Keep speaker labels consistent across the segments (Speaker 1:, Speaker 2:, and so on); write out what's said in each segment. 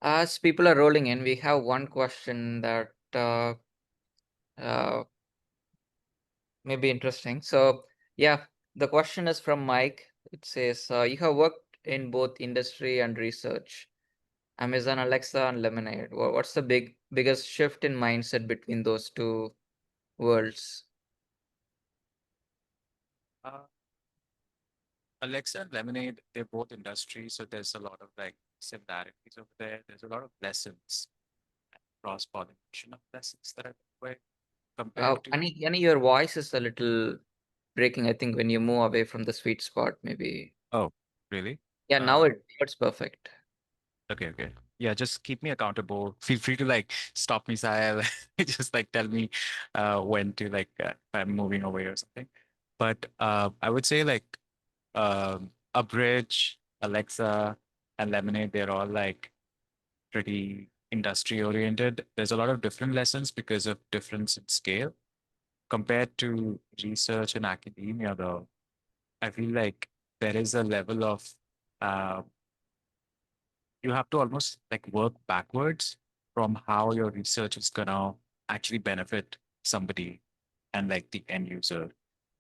Speaker 1: As people are rolling in, we have one question that uh, may be interesting. So, yeah, the question is from Mike. It says, "You have worked in both industry and research, Amazon Alexa and Lemonade. What's the biggest shift in mindset between those two worlds?"
Speaker 2: Uh, Alexa and Lemonade, they're both industry, so there's a lot of like similarities over there. There's a lot of lessons, cross pollination of lessons that are way compared to.
Speaker 1: Annie, your voice is a little breaking. I think when you move away from the sweet spot, maybe.
Speaker 2: Oh, really?
Speaker 1: Yeah, now
Speaker 2: Uh,
Speaker 1: it's perfect.
Speaker 2: okay, okay. Yeah, just keep me accountable. Feel free to like stop me, Sahil. Just like tell me when to like if I'm moving away or something. But I would say like Abridge, Alexa, and Lemonade, they're all like pretty industry oriented. There's a lot of different lessons because of difference in scale. Compared to research and academia, though, I feel like there is a level of uh, you have to almost like work backwards from how your research is gonna actually benefit somebody and like the end user.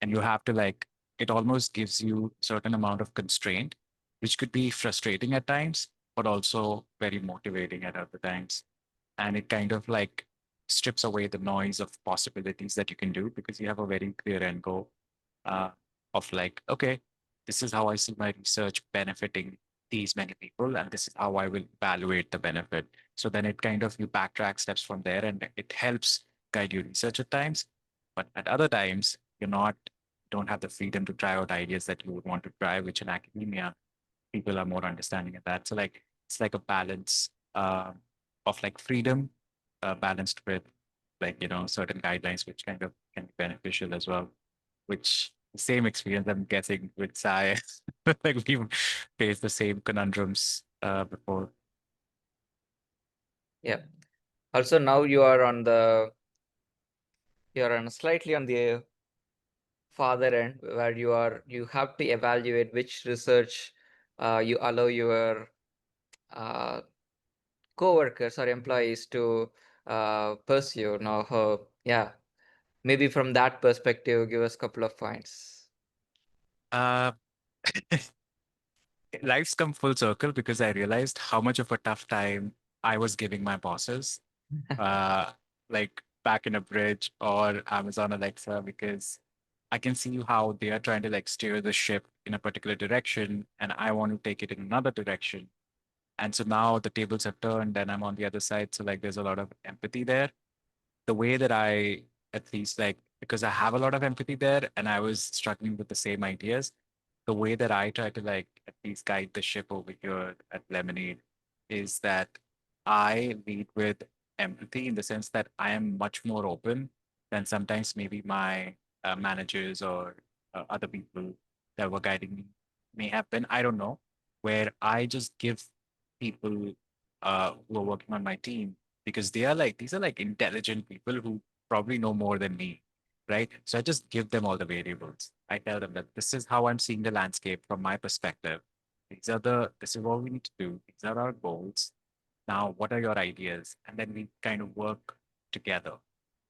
Speaker 2: And you have to like it almost gives you certain amount of constraint, which could be frustrating at times, but also very motivating at other times. And it kind of like strips away the noise of possibilities that you can do because you have a very clear end goal uh, of like, okay, this is how I see my research benefiting these many people, and this is how I will evaluate the benefit. So then it kind of you backtrack steps from there, and it helps guide your research at times. But at other times, you're not don't have the freedom to try out ideas that you would want to try, which in academia people are more understanding of that. So like it's like a balance of like freedom balanced with like certain guidelines, which kind of can be beneficial as well. Which same experience I'm guessing with science. Like we've faced the same conundrums before.
Speaker 1: Yeah. Also, now you're on slightly on the farther end where you have to evaluate which research you allow your uh, co-workers or employees to pursue. Now, yeah, maybe from that perspective, give us a couple of points.
Speaker 2: Uh, Life's come full circle because I realized how much of a tough time I was giving my bosses, uh, like back in a bridge or Amazon Alexa, because I can see how they are trying to like steer the ship in a particular direction, and I want to take it in another direction. And so now the tables have turned, and I'm on the other side. So like, there's a lot of empathy there. The way that I, at least like, because I have a lot of empathy there, and I was struggling with the same ideas, the way that I try to like at least guide the ship over here at Lemonade is that I lead with empathy in the sense that I am much more open than sometimes maybe my managers or other people that were guiding me may have been. I don't know, where I just give people who are working on my team because they are like these are like intelligent people who probably know more than me, right? So I just give them all the variables. I tell them that this is how I'm seeing the landscape from my perspective. This is what we need to do. These are our goals. Now, what are your ideas? And then we kind of work together.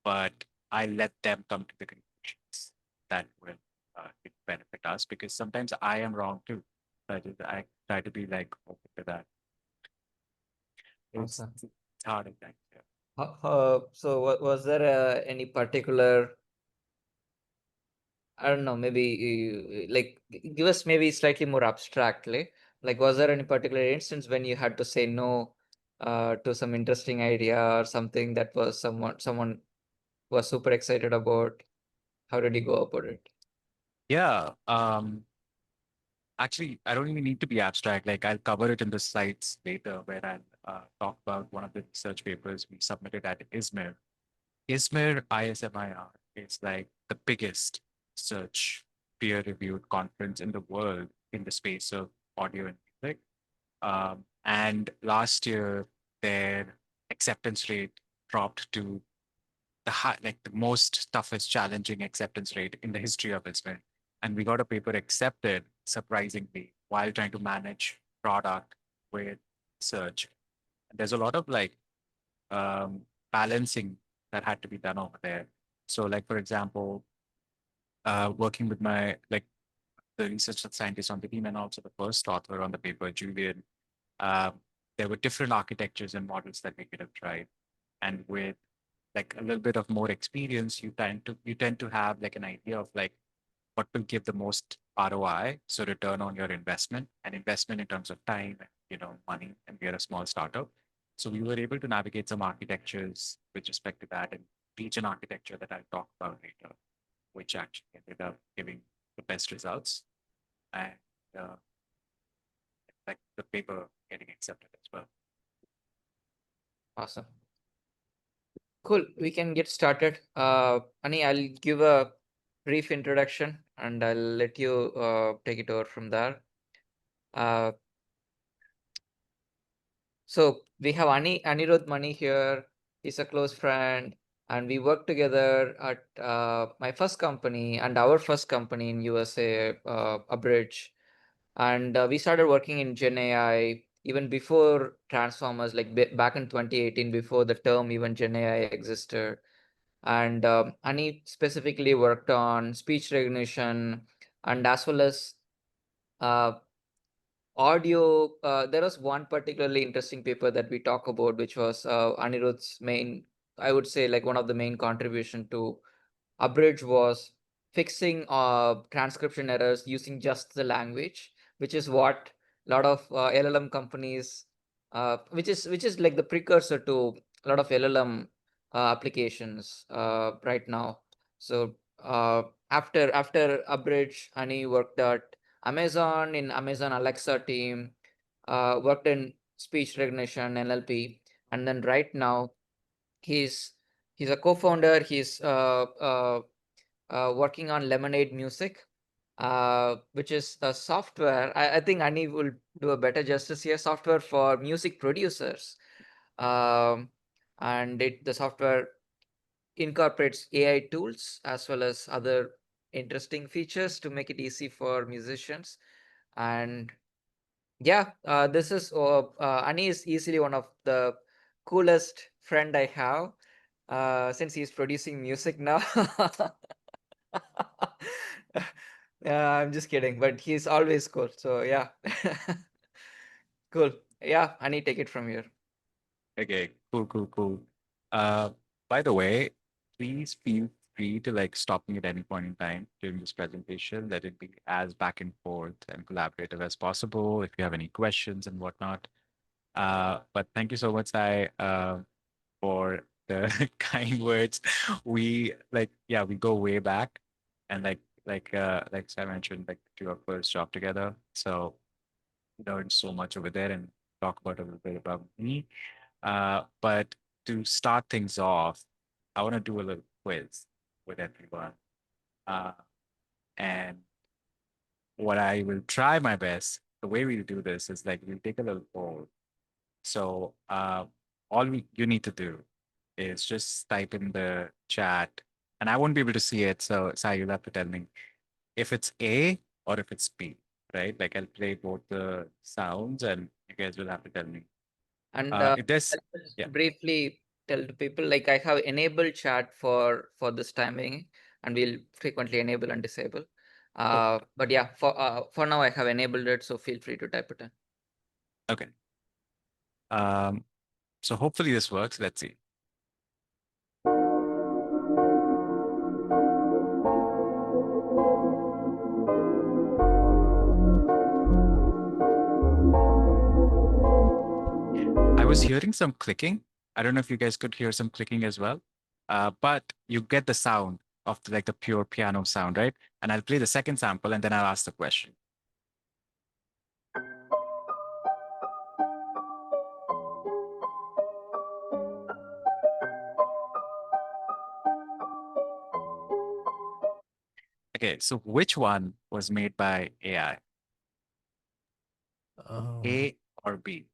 Speaker 2: But I let them come to the conclusions that will benefit us because sometimes I am wrong too. I try to be like open to that. It's,
Speaker 1: Awesome.
Speaker 2: it's hard at times. Yeah.
Speaker 1: So, was there any particular, I don't know, maybe like give us maybe slightly more abstractly. Like, was there any particular instance when you had to say no to some interesting idea or something that was someone was super excited about? How did you go about it?
Speaker 2: Yeah. Actually, I don't even need to be abstract. Like I'll cover it in the slides later where I'll talk about one of the research papers we submitted at ISMIR. ISMIR, ISMIR, is like the biggest search peer-reviewed conference in the world in the space of audio and music. And last year, their acceptance rate dropped to like the most toughest challenging acceptance rate in the history of ISMIR. And we got a paper accepted surprisingly while trying to manage product with search. There's a lot of like um, balancing that had to be done over there. So, like for example, working with my like the research scientist on the team and also the first author on the paper, Julian, uh, there were different architectures and models that we could have tried. And with like a little bit of more experience, you tend to have like an idea of like what will give the most ROI, so return on your investment, and investment in terms of time and money. And we are a small startup, so we were able to navigate some architectures with respect to that and reach an architecture that I'll talk about later, which actually ended up giving the best results and uh, like the paper getting accepted as well.
Speaker 1: Awesome. Cool. We can get started. Ani, I'll give a brief introduction and I'll let you take it over from there. Uh, so we have Anirudh Mani here. He's a close friend, and we work together at my first company and our first company in USA, Abridge. And we started working in Gen AI even before Transformers, like back in 2018, before the term even Gen AI existed. And Ani specifically worked on speech recognition and as well as uh, audio. There was one particularly interesting paper that we talk about, which was Anirudh's main, I would say, like one of the main contribution to Abridge was fixing transcription errors using just the language, which is what a lot of LLM companies, which is like the precursor to a lot of LLM applications right now. So after Abridge, Ani worked at Amazon in Amazon Alexa team, worked in speech recognition NLP, and then right now he's he's a co-founder. He's working on Lemonade Music, which is a software. I think Ani will do a better justice here. Software for music producers, um, and the software incorporates AI tools as well as other interesting features to make it easy for musicians. And yeah, this is Ani is easily one of the coolest friend I have since he's producing music now. Yeah, I'm just kidding, but he's always cool. So yeah, cool. Yeah, Ani, take it from here.
Speaker 2: Okay, cool, cool, cool. Uh, by the way, please feel free to like stop me at any point in time during this presentation. Let it be as back and forth and collaborative as possible. If you have any questions and whatnot. But thank you so much, Sai, for the kind words. We like, yeah, we go way back, and like Sai mentioned, like do our first job together. So learned so much over there and talk about a little bit about me. But to start things off, I want to do a little quiz with everyone. Uh, and what I will try my best, the way we do this is like we'll take a little poll. So you need to do is just type in the chat, and I won't be able to see it. So Sai, you'll have to tell me if it's A or if it's B, right? Like I'll play both the sounds, and you guys will have to tell me.
Speaker 1: And
Speaker 2: If there's,
Speaker 1: I'll just
Speaker 2: yeah,
Speaker 1: briefly tell to people like I have enabled chat for this timing, and we'll frequently enable and disable.
Speaker 2: perfect.
Speaker 1: But yeah, for now I have enabled it, so feel free to type it in.
Speaker 2: Okay. Um, so hopefully this works. Let's see. I was hearing some clicking. I don't know if you guys could hear some clicking as well. But you get the sound of like the pure piano sound, right? And I'll play the second sample and then I'll ask the question. Okay, so which one was made by AI?
Speaker 3: Um,
Speaker 2: A or B?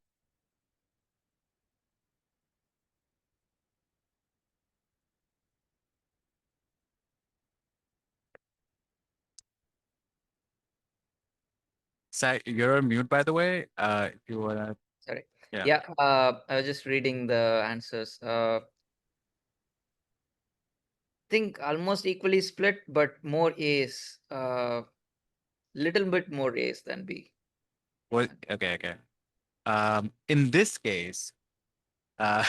Speaker 2: Sai, you're on mute, by the way. If you wanna,
Speaker 1: Sorry.
Speaker 2: Yeah.
Speaker 1: Yeah, I was just reading the answers. Think almost equally split, but more A's. Little bit more A's than B.
Speaker 2: Well, okay, okay. In this case, uh,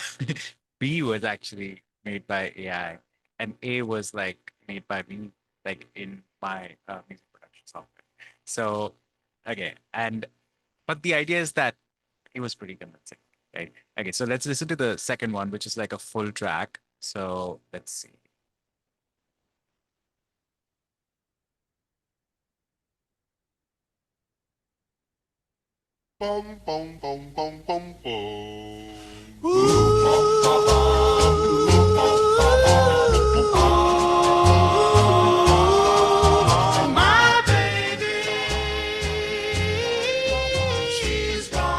Speaker 2: B was actually made by AI, and A was like made by me, like in my music production software. So, okay, and but the idea is that it was pretty convincing, right? Okay, so let's listen to the second one, which is like a full track. So let's see.
Speaker 3: Bum bum bum bum bum my baby, she's gone.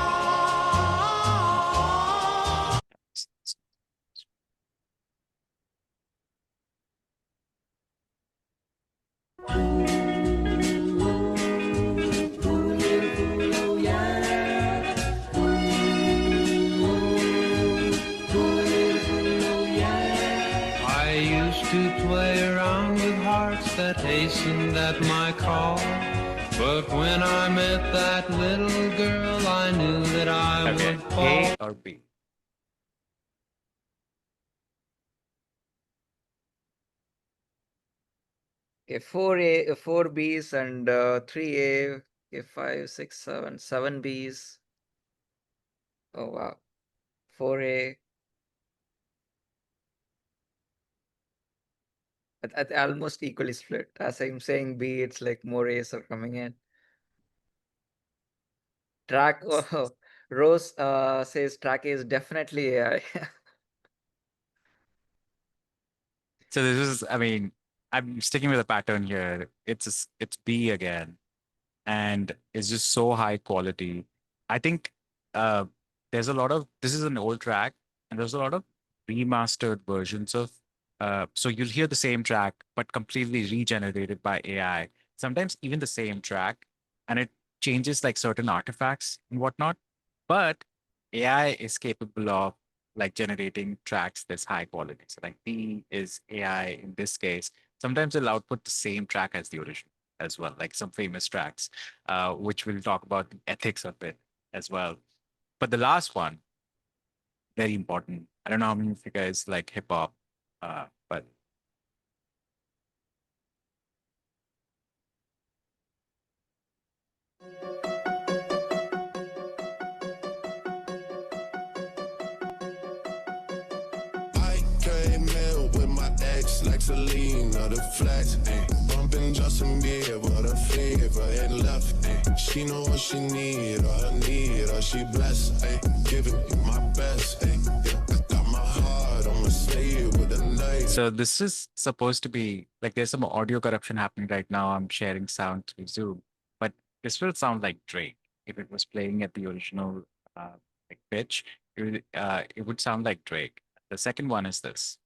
Speaker 4: I used to play around with hearts that hastened at my call. But when I met that little girl, I knew that I
Speaker 2: Okay,
Speaker 4: would fall.
Speaker 2: A or B?
Speaker 1: Okay, 4A, 4B's and 3A, okay, 5, 6, 7, 7B's. Oh wow. 4A. Almost equally split. As I'm saying B, it's like more A's are coming in. Track oh, Rose says track A is definitely AI.
Speaker 2: So this is, I mean, I'm sticking with a pattern here. It's B again, and it's just so high quality. I think uh, there's a lot of this is an old track, and there's a lot of remastered versions of. So you'll hear the same track, but completely regenerated by AI. Sometimes even the same track, and it changes like certain artifacts and whatnot. But AI is capable of like generating tracks that's high quality. So like B is AI in this case. Sometimes it'll output the same track as the original as well, like some famous tracks, which we'll talk about the ethics of it as well. But the last one, very important. I don't know how many of you guys like hip hop, but
Speaker 3: I came in with my ex, like Selena, the flex, bumping Justin Bieber, the fever, and left, she know what she need, or she blessed, giving you my best, yeah, I got my heart on my sleeve with a knife.
Speaker 2: so this is supposed to be like there's some audio corruption happening right now. I'm sharing sound through Zoom, but this will sound like Drake if it was playing at the original like pitch. It would sound like Drake. The second one is this.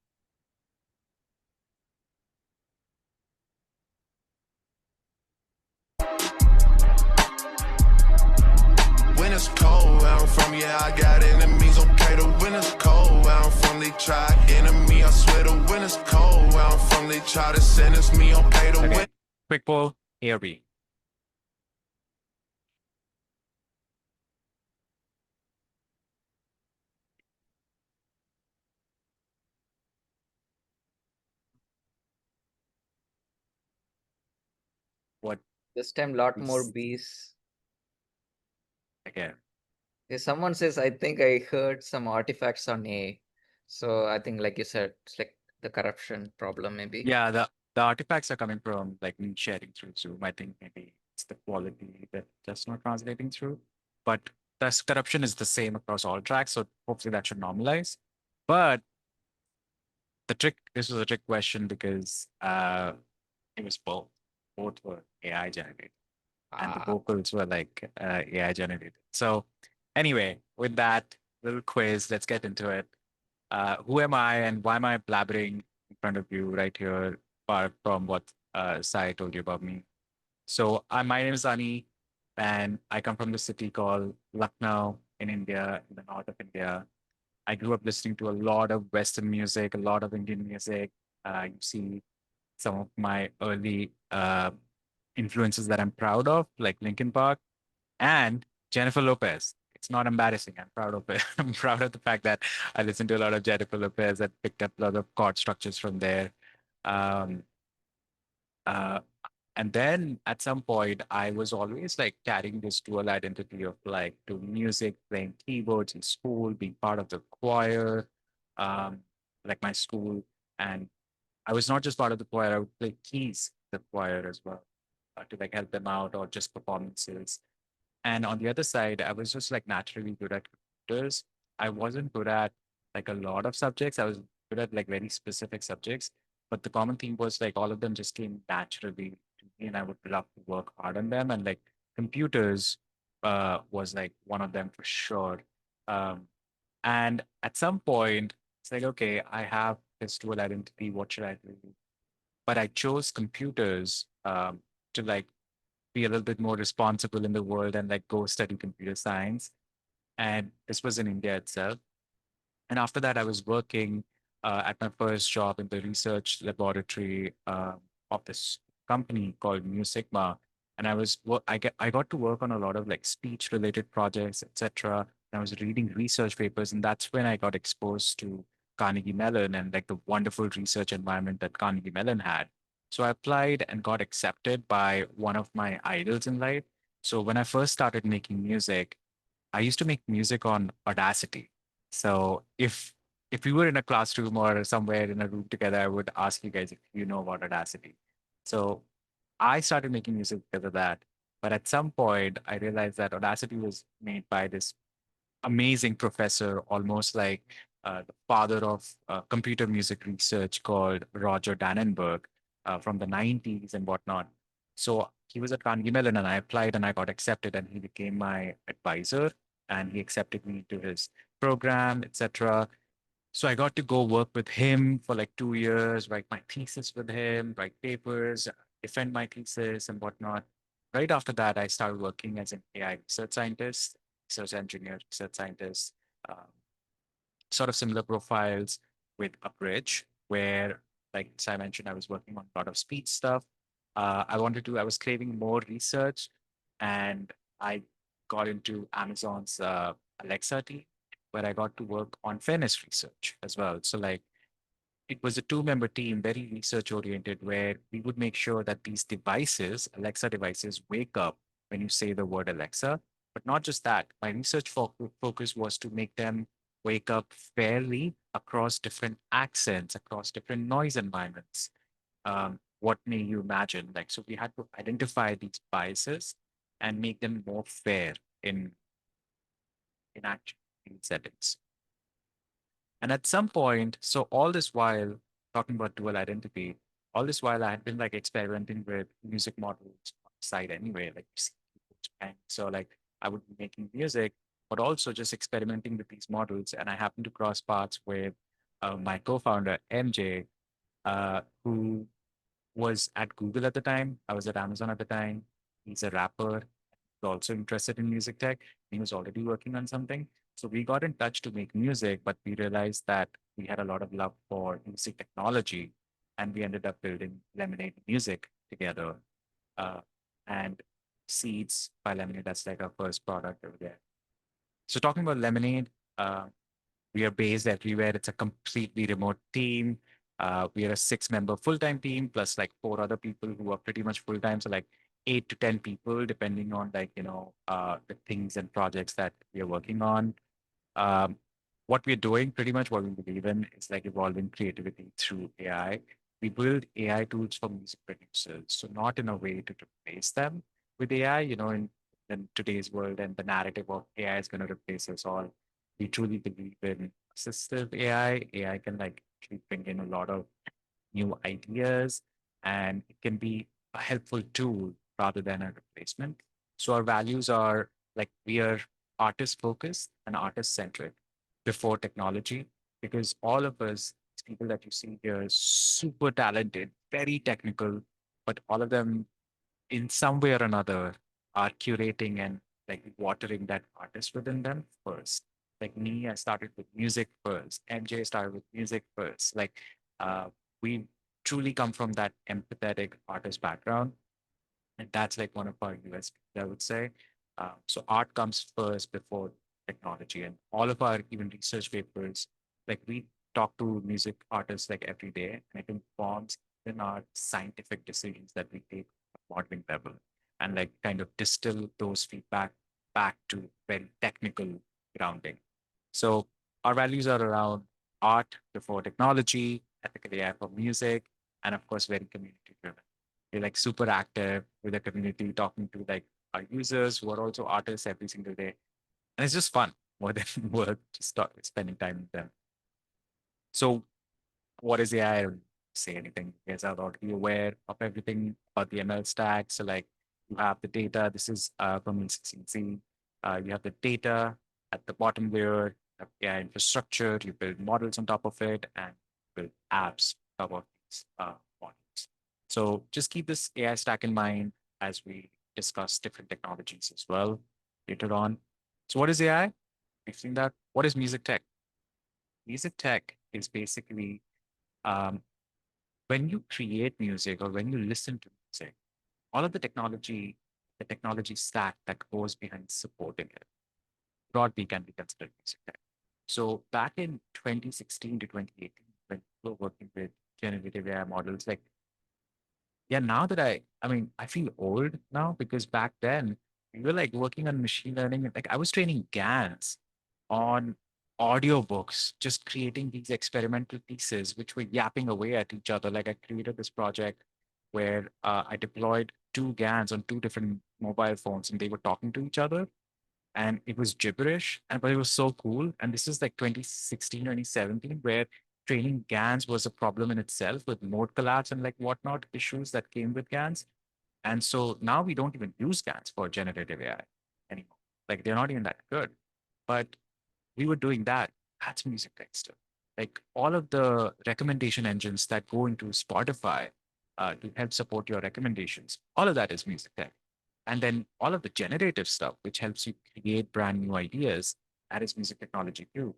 Speaker 3: When it's cold where I'm from, yeah, I got enemies, okay. The winter's cold where I'm from, they try enemy. I swear the winter's cold where I'm from, they try to sentence me, okay. The
Speaker 2: Okay, quick poll, A or B? What
Speaker 1: This time, lot more
Speaker 2: is
Speaker 1: B's.
Speaker 2: again?
Speaker 1: Okay, someone says, I think I heard some artifacts on A. So I think, like you said, it's like the corruption problem, maybe.
Speaker 2: Yeah, the artifacts are coming from like me sharing through Zoom. I think maybe it's the quality that just not translating through. But this corruption is the same across all tracks, so hopefully that should normalize. But this was a trick question because it was both. Both were AI generated, and the
Speaker 1: Ah,
Speaker 2: vocals were like AI generated. So anyway, with that little quiz, let's get into it. Who am I and why am I blabbering in front of you right here, apart from what Sai told you about me? So my name is Ani, and I come from the city called Lucknow. in India, in the north of India. I grew up listening to a lot of Western music, a lot of Indian music. You see some of my early influences that I'm proud of, like Linkin Park and Jennifer Lopez. It's not embarrassing. I'm proud of it. I'm proud of the fact that I listened to a lot of Jennifer Lopez and picked up a lot of chord structures from there. Um, uh, and then at some point, I was always like carrying this dual identity of like doing music, playing keyboards in school, being part of the choir, um, like my school. And I was not just part of the choir, I would play keys in the choir as well to like help them out or just performances. And on the other side, I was just like naturally good at computers. I wasn't good at like a lot of subjects. I was good at like very specific subjects. But the common theme was like all of them just came naturally to me, and I would love to work hard on them. And like computers was like one of them for sure. Um, and at some point, it's like, okay, I have this dual identity. What should I do? But I chose computers to like be a little bit more responsible in the world and like go study computer science. And this was in India itself. And after that, I was working at my first job in the research laboratory of this company called Mu Sigma. And I got to work on a lot of like speech related projects, etc. And I was reading research papers, and that's when I got exposed to Carnegie Mellon and like the wonderful research environment that Carnegie Mellon had. So I applied and got accepted by one of my idols in life. So when I first started making music, I used to make music on Audacity. So if we were in a classroom or somewhere in a room together, I would ask you guys if you know about Audacity. So I started making music because of that. But at some point, I realized that Audacity was made by this amazing professor, almost like the father of computer music research, called Roger Dannenberg from the 90s and whatnot. So he was at Carnegie Mellon, and I applied and I got accepted, and he became my advisor, and he accepted me to his program, etc. So I got to go work with him for like 2 years, write my thesis with him, write papers, defend my thesis and whatnot. Right after that, I started working as an AI research scientist, research engineer, research scientist, um, sort of similar profiles with a bridge where, like as I mentioned, I was working on a lot of speed stuff. I was craving more research, and I got into Amazon's Alexa team, where I got to work on fairness research as well. So like it was a two-member team, very research oriented, where we would make sure that these devices, Alexa devices, wake up when you say the word Alexa. But not just that, my research focus was to make them wake up fairly across different accents, across different noise environments. What may you imagine? Like, so we had to identify these biases and make them more fair in actual settings. And at some point, so all this while talking about dual identity, all this while I had been like experimenting with music models on the side anyway, like and so like I would be making music, but also just experimenting with these models. And I happened to cross paths with my co-founder MJ, who was at Google at the time. I was at Amazon at the time. He's a rapper, also interested in music tech. He was already working on something. So we got in touch to make music, but we realized that we had a lot of love for music technology, and we ended up building Lemonade Music together. Uh, and Seeds by Lemonade, that's like our first product over there. So talking about Lemonade, uh, we are based everywhere. It's a completely remote team. We are a 6-member full-time team plus like 4 other people who are pretty much full-time. So like 8 to 10 people, depending on like, the things and projects that we are working on. Um, what we're doing, pretty much what we believe in, is like evolving creativity through AI. We build AI tools for music producers, so not in a way to replace them with AI. In today's world and the narrative of AI is going to replace us all. We truly believe in assistive AI. AI can like actually bring in a lot of new ideas, and it can be a helpful tool rather than a replacement. So our values are like we are artist focused and artist centric before technology, because all of us, these people that you see here, super talented, very technical, but all of them in some way or another are curating and like watering that artist within them first. Like me, I started with music first. MJ started with music first. Like we truly come from that empathetic artist background, and that's like one of our USPs, I would say. So art comes first before technology, and all of our even research papers, like we talk to music artists like every day, and it informs in our scientific decisions that we take at modeling level, and like kind of distill those feedback back to very technical grounding. So our values are around art before technology, ethical AI for music, and of course, very community driven. We're like super active with the community, talking to like our users who are also artists every single day. And it's just fun more than work, just spending time with them. So what is AI? Don't say anything. You guys are already aware of everything about the ML stack. So like you have the data. This is from E16C. You have the data at the bottom layer, you have AI infrastructure, you build models on top of it, and build apps on top of these models. So just keep this AI stack in mind as we discuss different technologies as well later on. So what is AI? We've seen that. What is music tech? Music tech is basically um, when you create music or when you listen to music, all of the technology stack that goes behind supporting it, broadly can be considered music tech. So back in 2016 to 2018, when we were working with generative AI models, like yeah, now that I mean, I feel old now because back then we were like working on machine learning. Like I was training GANs on audiobooks, just creating these experimental pieces which were yapping away at each other. Like I created this project where I deployed two GANs on two different mobile phones and they were talking to each other and it was gibberish and but it was so cool. And this is like 2016, 2017, where training GANs was a problem in itself with mode collapse and like whatnot issues that came with GANs. And so now we don't even use GANs for generative AI anymore. Like they're not even that good. But we were doing that. That's music tech stuff. Like all of the recommendation engines that go into Spotify to help support your recommendations, all of that is music tech. And then all of the generative stuff, which helps you create brand new ideas, that is music technology too.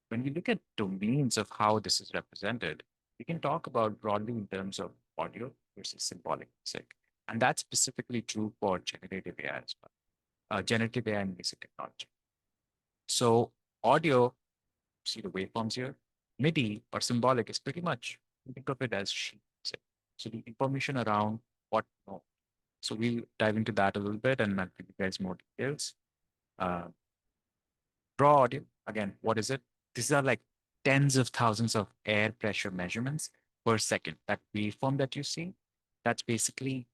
Speaker 2: When we look at domains of how this is represented, we can talk about broadly in terms of audio versus symbolic music. And that's specifically true for generative AI as well, generative AI and music technology. So audio, see the waveforms here, MIDI or symbolic is pretty much, think of it as sheet music. So the information around what no. So we'll dive into that a little bit and I'll give you guys more details. Uh, raw audio, again, what is it? These are like tens of thousands of air pressure measurements per second. That waveform that you see, that's basically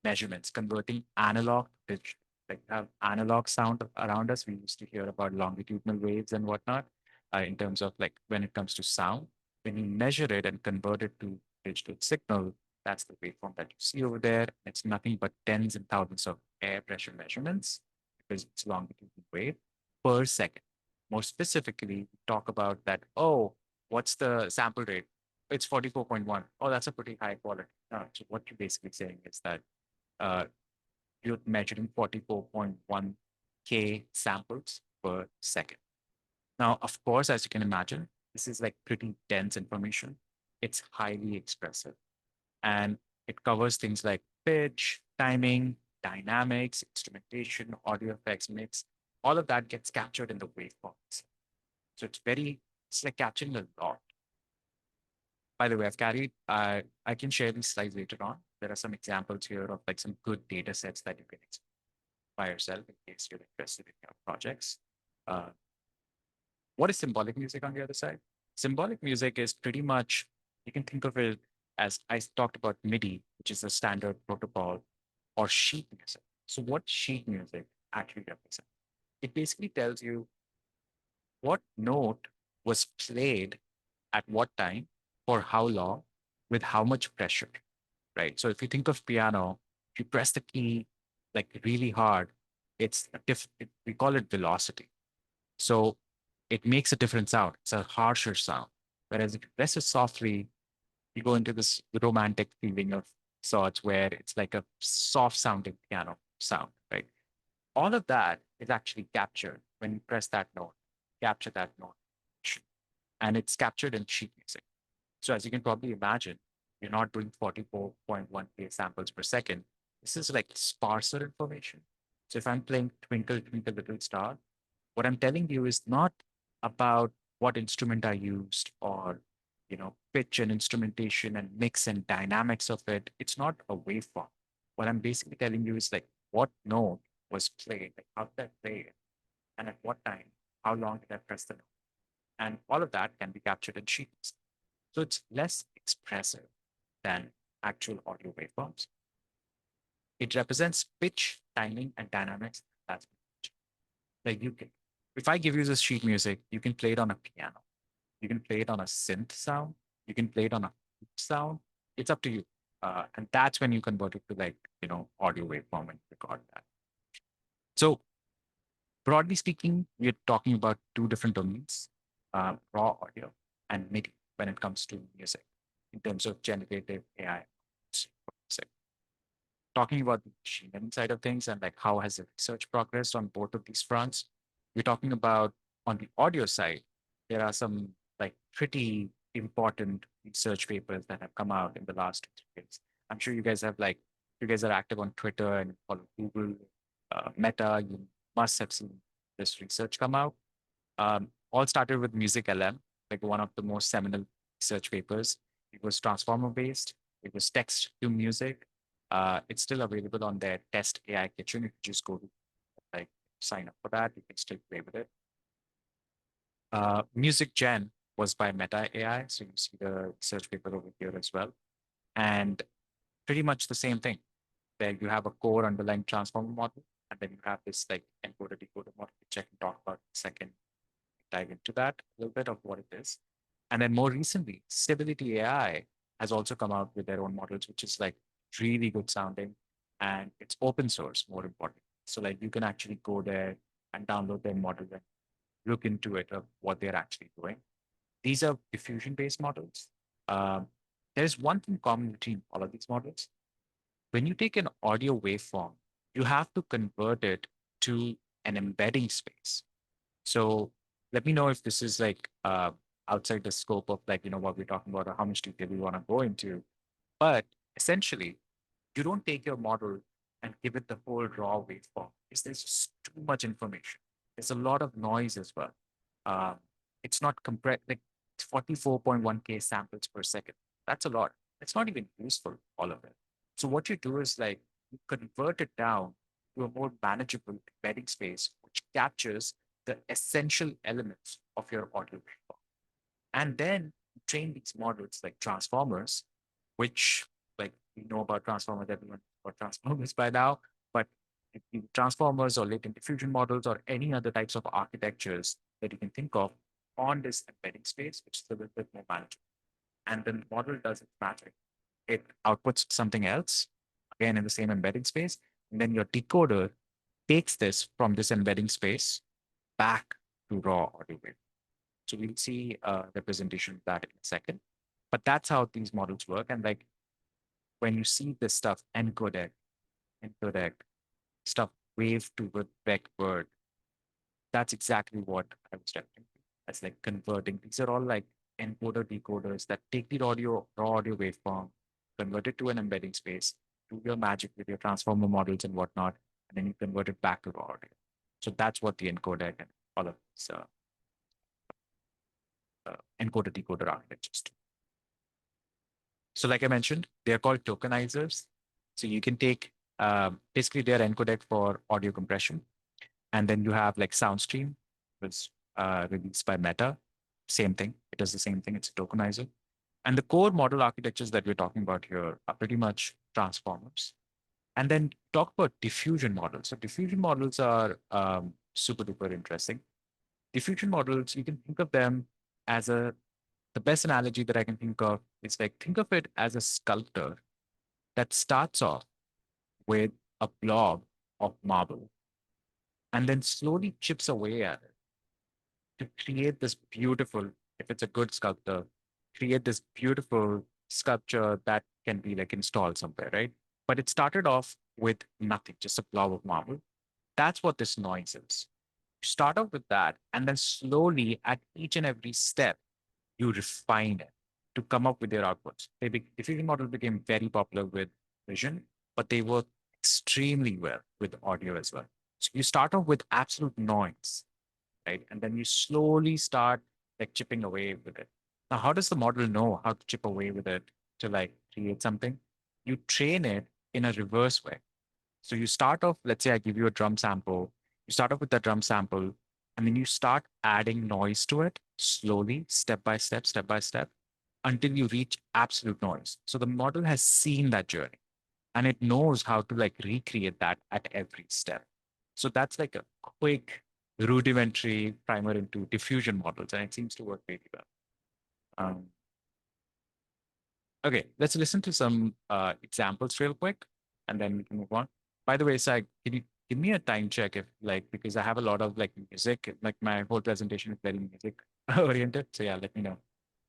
Speaker 2: measurements, converting analog to digital. Like have analog sound around us. We used to hear about longitudinal waves and whatnot in terms of like when it comes to sound. When you measure it and convert it to digital signal, that's the waveform that you see over there. It's nothing but tens and thousands of air pressure measurements because it's longitudinal wave per second. More specifically, we talk about that, oh, what's the sample rate? It's 44.1. Oh, that's a pretty high quality. So what you're basically saying is that uh, you're measuring 44.1 K samples per second. Now, of course, as you can imagine, this is like pretty dense information. It's highly expressive and it covers things like pitch, timing, dynamics, instrumentation, audio effects, mix. All of that gets captured in the waveforms. So it's like capturing a lot. By the way, I can share these slides later on. There are some examples here of like some good data sets that you can explore by yourself in case you're interested in your projects. Uh, what is symbolic music on the other side? Symbolic music is pretty much, you can think of it as I talked about MIDI, which is a standard protocol, or sheet music. So what sheet music actually represents? It basically tells you what note was played at what time, for how long, with how much pressure, right? So if you think of piano, if you press the key like really hard, we call it velocity. So it makes a different sound. It's a harsher sound. Whereas if you press it softly, you go into this romantic feeling of sorts where it's like a soft sounding piano sound, right? All of that is actually captured when you press that note, capture that note, and it's captured in sheet music. So as you can probably imagine, you're not doing 44.1K samples per second. This is like sparser information. So if I'm playing Twinkle, Twinkle, Little Star, what I'm telling you is not about what instrument I used or pitch and instrumentation and mix and dynamics of it. It's not a waveform. What I'm basically telling you is like what note was played, like how did I play it, and at what time, how long did I press the note, and all of that can be captured in sheets. So it's less expressive than actual audio waveforms. It represents pitch, timing, and dynamics. That's like you can. If I give you this sheet music, you can play it on a piano. You can play it on a synth sound. You can play it on a flute sound. It's up to you. And that's when you convert it to like, audio waveform and record that. So broadly speaking, we're talking about two different domains, raw audio and MIDI when it comes to music in terms of generative AI. So talking about the machine learning side of things and like how has the research progressed on both of these fronts, we're talking about on the audio side, there are some like pretty important research papers that have come out in the last 2 3 years. I'm sure you guys have like, you guys are active on Twitter and follow Google, Meta, you must have seen this research come out. All started with Music LM, like one of the most seminal research papers. It was transformer based. It was text to music. It's still available on their Test AI Kitchen. If you just go to like sign up for that, you can still play with it. Music Gen was by Meta AI, so you see the research paper over here as well, and pretty much the same thing. There you have a core underlying transformer model, and then you have this like encoder decoder model, which I can talk about in a second, dive into that a little bit of what it is. And then more recently, Stability AI has also come out with their own models, which is like really good sounding, and it's open source, more important. So like you can actually go there and download their model and look into it of what they're actually doing. These are diffusion-based models. Um, there's one thing common between all of these models. When you take an audio waveform, you have to convert it to an embedding space. So let me know if this is like outside the scope of like, what we're talking about or how much detail we want to go into. But essentially, you don't take your model and give it the whole raw waveform because there's just too much information. There's a lot of noise as well. Um, it's not compressed, like 44.1K samples per second. That's a lot. It's not even useful, all of it. So what you do is like you convert it down to a more manageable embedding space, which captures the essential elements of your audio waveform. And then train these models like transformers, which like we know about transformers, everyone knows about transformers by now, but if you transformers or latent diffusion models or any other types of architectures that you can think of on this embedding space, which is a little bit more manageable. And then the model does its magic. It outputs something else, again in the same embedding space, and then your decoder takes this from this embedding space back to raw audio wave. So we'll see a representation of that in a second. But that's how these models work. And like when you see this stuff, encodec, stuff wave to the vec word, that's exactly what I was referring to. That's like converting. These are all like encoder decoders that take the raw audio waveform, convert it to an embedding space, do your magic with your transformer models and whatnot, and then you convert it back to raw audio. So that's what the encodec and all of this encoder decoder architectures do. So like I mentioned, they're called tokenizers. So you can take basically their encodec for audio compression. And then you have like SoundStream, was released by Meta. Same thing. It does the same thing. It's a tokenizer. And the core model architectures that we're talking about here are pretty much transformers. And then talk about diffusion models. So diffusion models are super duper interesting. Diffusion models, you can think of them as the best analogy that I can think of is like, think of it as a sculptor that starts off with a blob of marble and then slowly chips away at it to create this beautiful, if it's a good sculptor, create this beautiful sculpture that can be like installed somewhere, right? But it started off with nothing, just a blob of marble. That's what this noise is. You start off with that, and then slowly at each and every step, you refine it to come up with your outputs. Diffusion model became very popular with vision, but they work extremely well with audio as well. So you start off with absolute noise, right? And then you slowly start like chipping away with it. Now, how does the model know how to chip away with it to like create something? You train it in a reverse way. So you start off, let's say I give you a drum sample. You start off with the drum sample, and then you start adding noise to it slowly, step by step, until you reach absolute noise. So the model has seen that journey and it knows how to like recreate that at every step. So that's like a quick rudimentary primer into diffusion models, and it seems to work really well. Um, okay, let's listen to some examples real quick, and then we can move on. By the way, Sai, can you give me a time check if like because I have a lot of like music, like my whole presentation is very music oriented. So yeah, let me know.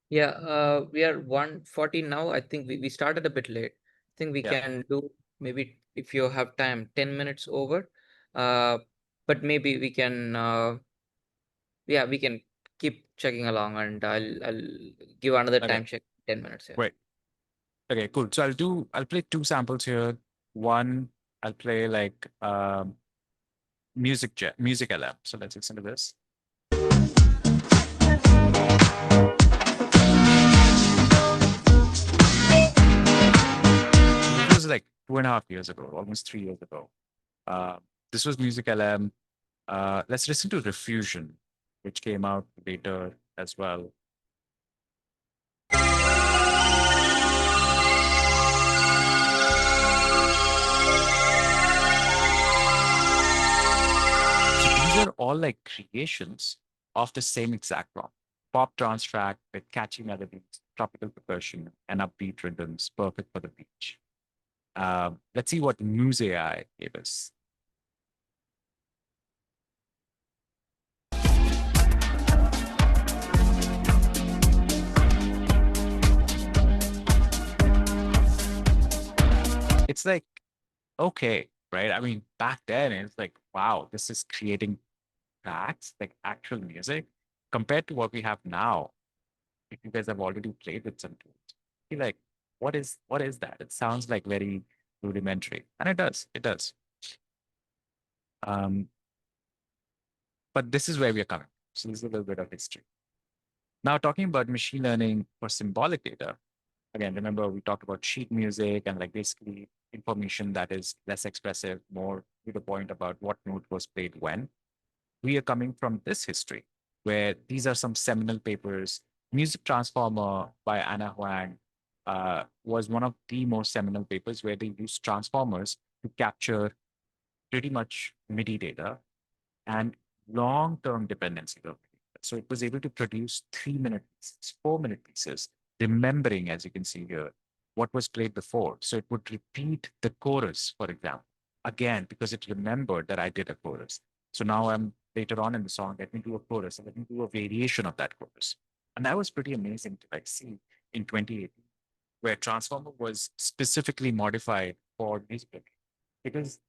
Speaker 1: Yeah, we are 1:40 now. I think we started a bit late. I think we
Speaker 2: Yeah.
Speaker 1: can do maybe if you have time, 10 minutes over. Uh, but maybe we can yeah, we can keep checking along and I'll give another
Speaker 2: Okay.
Speaker 1: time check 10 minutes here.
Speaker 2: Great. Okay, cool. So I'll play two samples here. One, I'll play like music LM. So let's listen to this. This was like 2.5 years ago, almost 3 years ago. Uh, this was music LM. Let's listen to Refusion, which came out later as well. So these are all like creations of the same exact prompt. Pop trance track with catchy melodies, tropical percussion, and upbeat rhythms, perfect for the beach. Let's see what Muse AI gave us. It's like, okay, right? I mean, back then it's like, wow, this is creating tracks, like actual music, compared to what we have now. If you guys have already played with some tools, be like, what is that? It sounds like very rudimentary. And it does, it does. Um, but this is where we are coming. So this is a little bit of history. Now talking about machine learning for symbolic data, again, remember we talked about sheet music and like basically information that is less expressive, more to the point about what note was played when. We are coming from this history, where these are some seminal papers. Music Transformer by Anna Huang was one of the most seminal papers where they used transformers to capture pretty much MIDI data and long-term dependency of it. So it was able to produce 3-minute pieces, 4-minute pieces, remembering, as you can see here, what was played before. So it would repeat the chorus, for example, again, because it remembered that I did a chorus. So now I'm later on in the song, let me do a chorus and let me do a variation of that chorus. And that was pretty amazing to like see in 2018, where Transformer was specifically modified for music. Because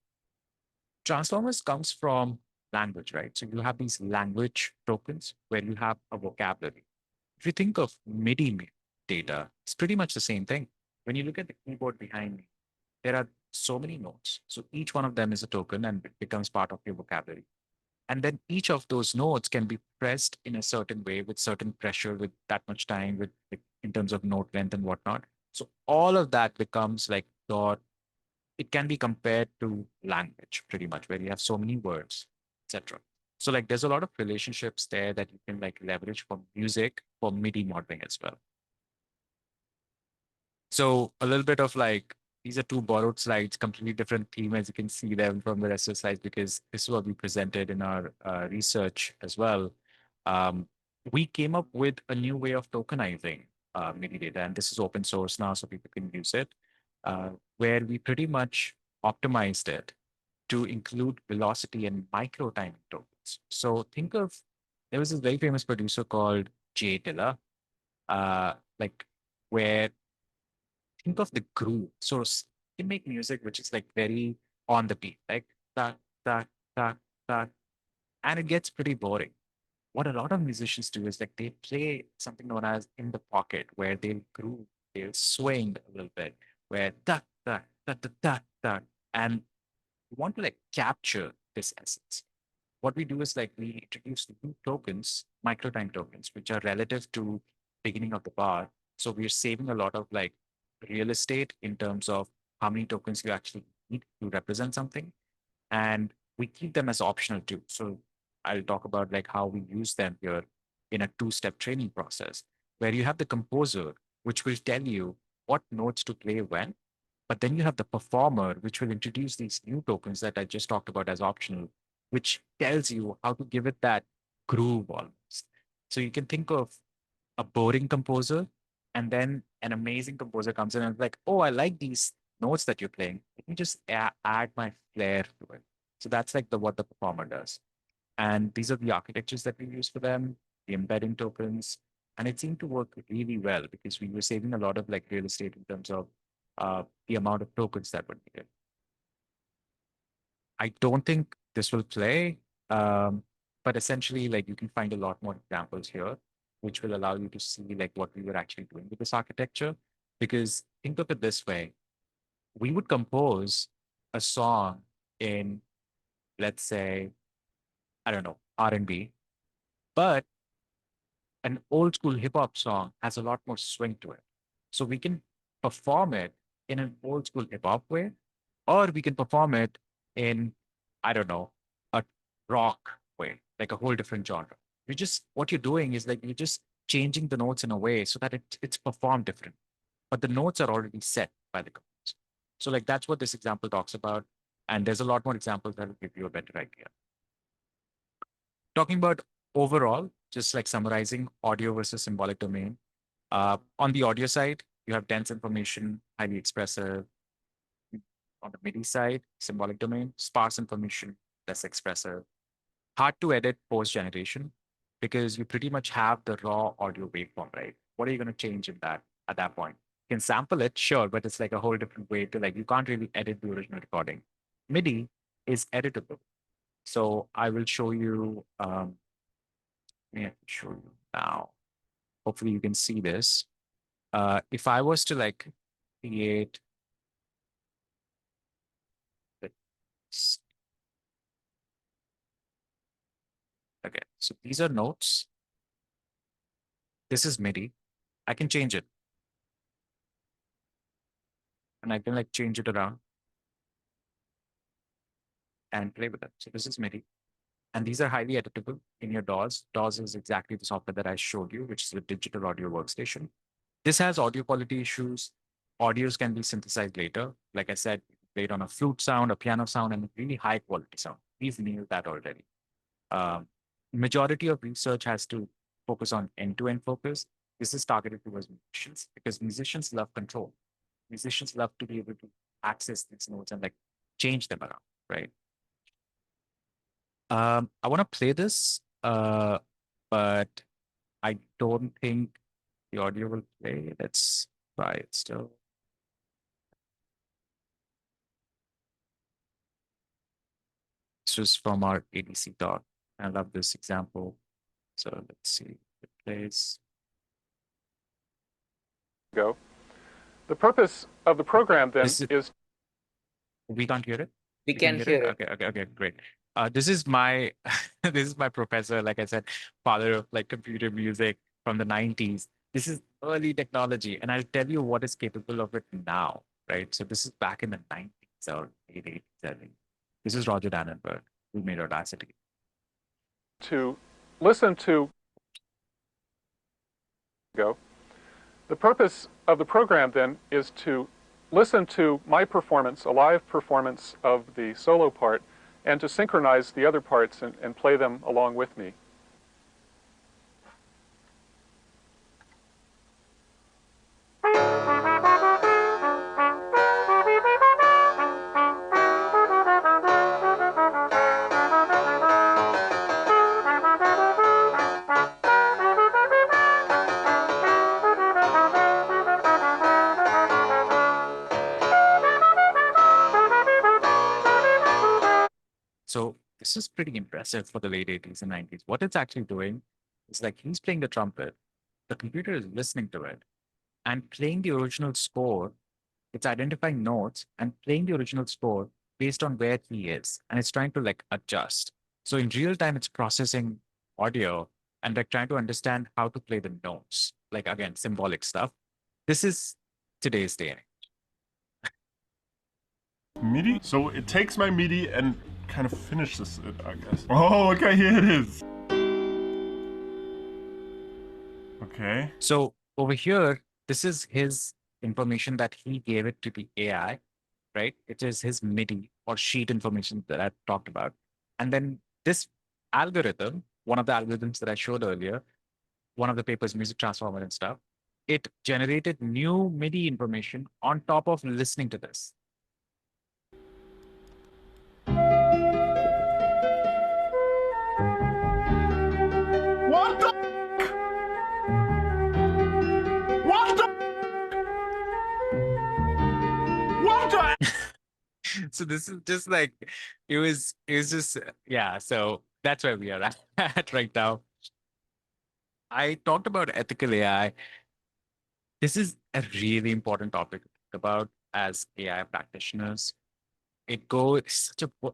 Speaker 2: Transformers comes from language, right? So you have these language tokens where you have a vocabulary. If you think of data, it's pretty much the same thing. When you look at the keyboard behind me, there are so many notes. So each one of them is a token and it becomes part of your vocabulary. And then each of those notes can be pressed in a certain way with certain pressure, with that much time, with in terms of note length and whatnot. So all of that becomes like your it can be compared to language pretty much where you have so many words, etc. So like there's a lot of relationships there that you can like leverage for music for MIDI modeling as well. So a little bit of like these are two borrowed slides, completely different theme as you can see them from the rest of the slides because this is what we presented in our research as well. Um, we came up with a new way of tokenizing MIDI data, and this is open source now, so people can use it, where we pretty much optimized it to include velocity and micro timing tokens. So think of there was this very famous producer called Jay Dilla, like where think of the groove. So you can make music which is like very on the beat, like that, that, tack, tack, and it gets pretty boring. What a lot of musicians do is like they play something known as in the pocket, where they'll groove, they'll swing a little bit, where tack, tack, tack, tack, tack, tack, and we want to like capture this essence. What we do is like we introduce new tokens, microtime tokens, which are relative to beginning of the bar. So we're saving a lot of like real estate in terms of how many tokens you actually need to represent something. And we keep them as optional too. So I'll talk about like how we use them here in a two-step training process, where you have the composer, which will tell you what notes to play when, but then you have the performer, which will introduce these new tokens that I just talked about as optional, which tells you how to give it that groove almost. So you can think of a boring composer, and then an amazing composer comes in and is like, oh, I like these notes that you're playing. Let me just add my flair to it. So that's like the what the performer does. And these are the architectures that we use for them, the embedding tokens. And it seemed to work really well because we were saving a lot of like real estate in terms of the amount of tokens that were needed. I don't think this will play, but essentially, like you can find a lot more examples here, which will allow you to see like what we were actually doing with this architecture. Because think of it this way: we would compose a song in, let's say, I don't know, R&B, but an old school hip hop song has a lot more swing to it. So we can perform it in an old school hip hop way, or we can perform it in, I don't know, a rock way, like a whole different genre. You just, what you're doing is like you're just changing the notes in a way so that it's performed different, but the notes are already set by the composer. So like that's what this example talks about. And there's a lot more examples that will give you a better idea. Talking about overall, just like summarizing audio versus symbolic domain. On the audio side, you have dense information, highly expressive. On the MIDI side, symbolic domain, sparse information, less expressive. Hard to edit post generation because you pretty much have the raw audio waveform, right? What are you going to change in that at that point? You can sample it, sure, but it's like a whole different way to like, you can't really edit the original recording. MIDI is editable. So I will show you, let me show you now. Hopefully you can see this. If I was to like create this, okay, so these are notes. This is MIDI. I can change it. And I can like change it around and play with it. So this is MIDI. And these are highly editable in your DAWs. DAWs is exactly the software that I showed you, which is a digital audio workstation. This has audio quality issues. Audios can be synthesized later. Like I said, played on a flute sound, a piano sound, and a really high quality sound. We've nailed that already. Um, Majority of research has to focus on end-to-end focus. This is targeted towards musicians because musicians love control. Musicians love to be able to access these notes and like change them around, right? I want to play this, but I don't think the audio will play. Let's try it still. This was from our ADC talk. I love this example. So let's see if it plays.
Speaker 5: Go. The purpose of the program then is.
Speaker 2: We can't hear it.
Speaker 1: We
Speaker 2: You
Speaker 1: can hear it.
Speaker 2: Okay, great. This is my this is my professor, like I said, father of like computer music from the 90s. This is early technology, and I'll tell you what is capable of it now, right? So this is back in the 90s or late 80s, I think. This is Roger Dannenberg, who made Audacity.
Speaker 5: To listen to. Go. The purpose of the program then is to listen to my performance, a live performance of the solo part, and to synchronize the other parts and play them along with me.
Speaker 2: So this this is pretty impressive for the late 80s and 90s. What it's actually doing is like he's playing the trumpet, the computer is listening to it and playing the original score. It's identifying notes and playing the original score based on where he is. And it's trying to like adjust. So in real time, it's processing audio and like trying to understand how to play the notes. Like again, symbolic stuff. This is today's day and age.
Speaker 6: MIDI? So it takes my MIDI and kind of finishes it, I guess. Oh, okay, here it is. Okay.
Speaker 2: So over here, this is his information that he gave it to the AI, right? It is his MIDI or sheet information that I talked about. And then this algorithm, one of the algorithms that I showed earlier, one of the papers, music transformer and stuff, it generated new MIDI information on top of listening to this.
Speaker 6: What the? What the? What the?
Speaker 2: So this is just like it was just yeah, so that's where we are at right now. I talked about ethical AI. This is a really important topic to think about as AI practitioners. It goes such a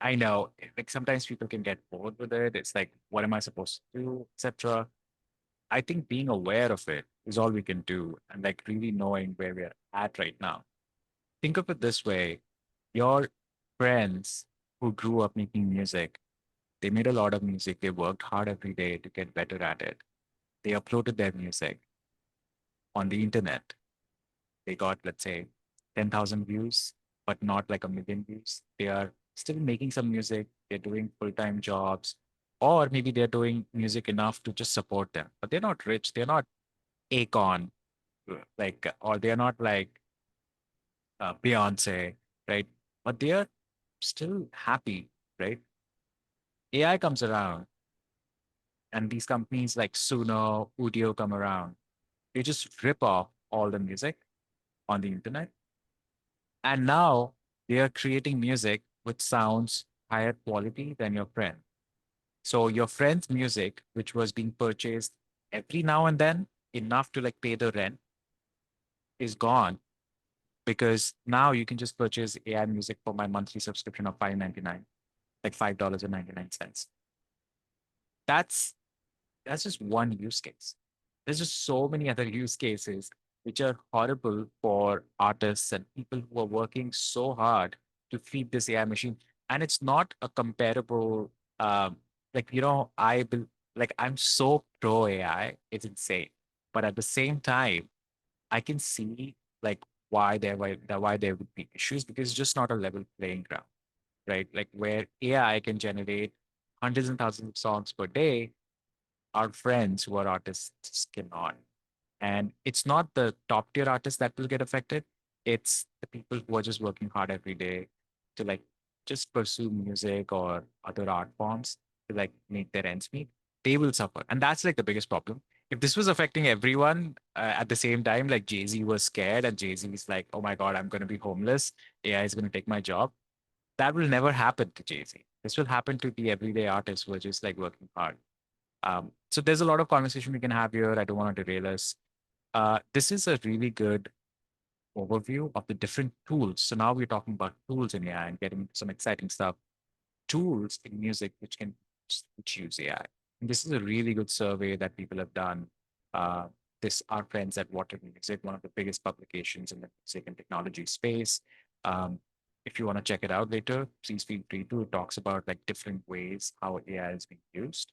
Speaker 2: I know, like sometimes people can get bored with it. It's like, what am I supposed to do, etc. I think being aware of it is all we can do, and like really knowing where we're at right now. Think of it this way: your friends who grew up making music, they made a lot of music. They worked hard every day to get better at it. They uploaded their music on the internet. They got, let's say, 10,000 views, but not like a million views. They are still making some music. They're doing full-time jobs, or maybe they're doing music enough to just support them. But they're not rich. They're not Akon, like, or they're not like Beyonce, right? But they are still happy, right? AI comes around, and these companies like Suno, Udio come around. They just rip off all the music on the internet. And now they are creating music which sounds higher quality than your friend. So your friend's music, which was being purchased every now and then, enough to like pay the rent, is gone because now you can just purchase AI music for my monthly subscription of $5.99, like $5.99. That's that's just one use case. There's just so many other use cases which are horrible for artists and people who are working so hard to feed this AI machine. And it's not a comparable, like, like I'm so pro AI, it's insane. But at the same time, I can see like why there would be issues because it's just not a level playing ground, right? Like where AI can generate hundreds and thousands of songs per day, our friends who are artists cannot. And it's not the top tier artists that will get affected. It's the people who are just working hard every day to like just pursue music or other art forms to like make their ends meet. They will suffer. And that's like the biggest problem. If this was affecting everyone at the same time, like Jay-Z was scared and Jay-Z is like, oh my God, I'm going to be homeless. AI is going to take my job. That will never happen to Jay-Z. This will happen to the everyday artists who are just like working hard. So there's a lot of conversation we can have here. I don't want to derail us. This is a really good overview of the different tools. So now we're talking about tools in AI and getting into some exciting stuff. Tools in music which use AI. And this is a really good survey that people have done. This our friends at Water Music, one of the biggest publications in the music and technology space. Um, if you want to check it out later, please feel free to. It talks about like different ways how AI is being used.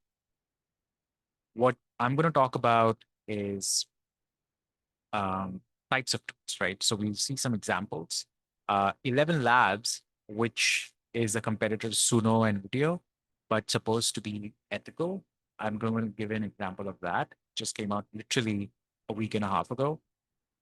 Speaker 2: What I'm going to talk about is types of tools, right? So we'll see some examples. 11 Labs, which is a competitor to Suno and Video, but supposed to be ethical. I'm going to give an example of that. Just came out literally a week and a half ago.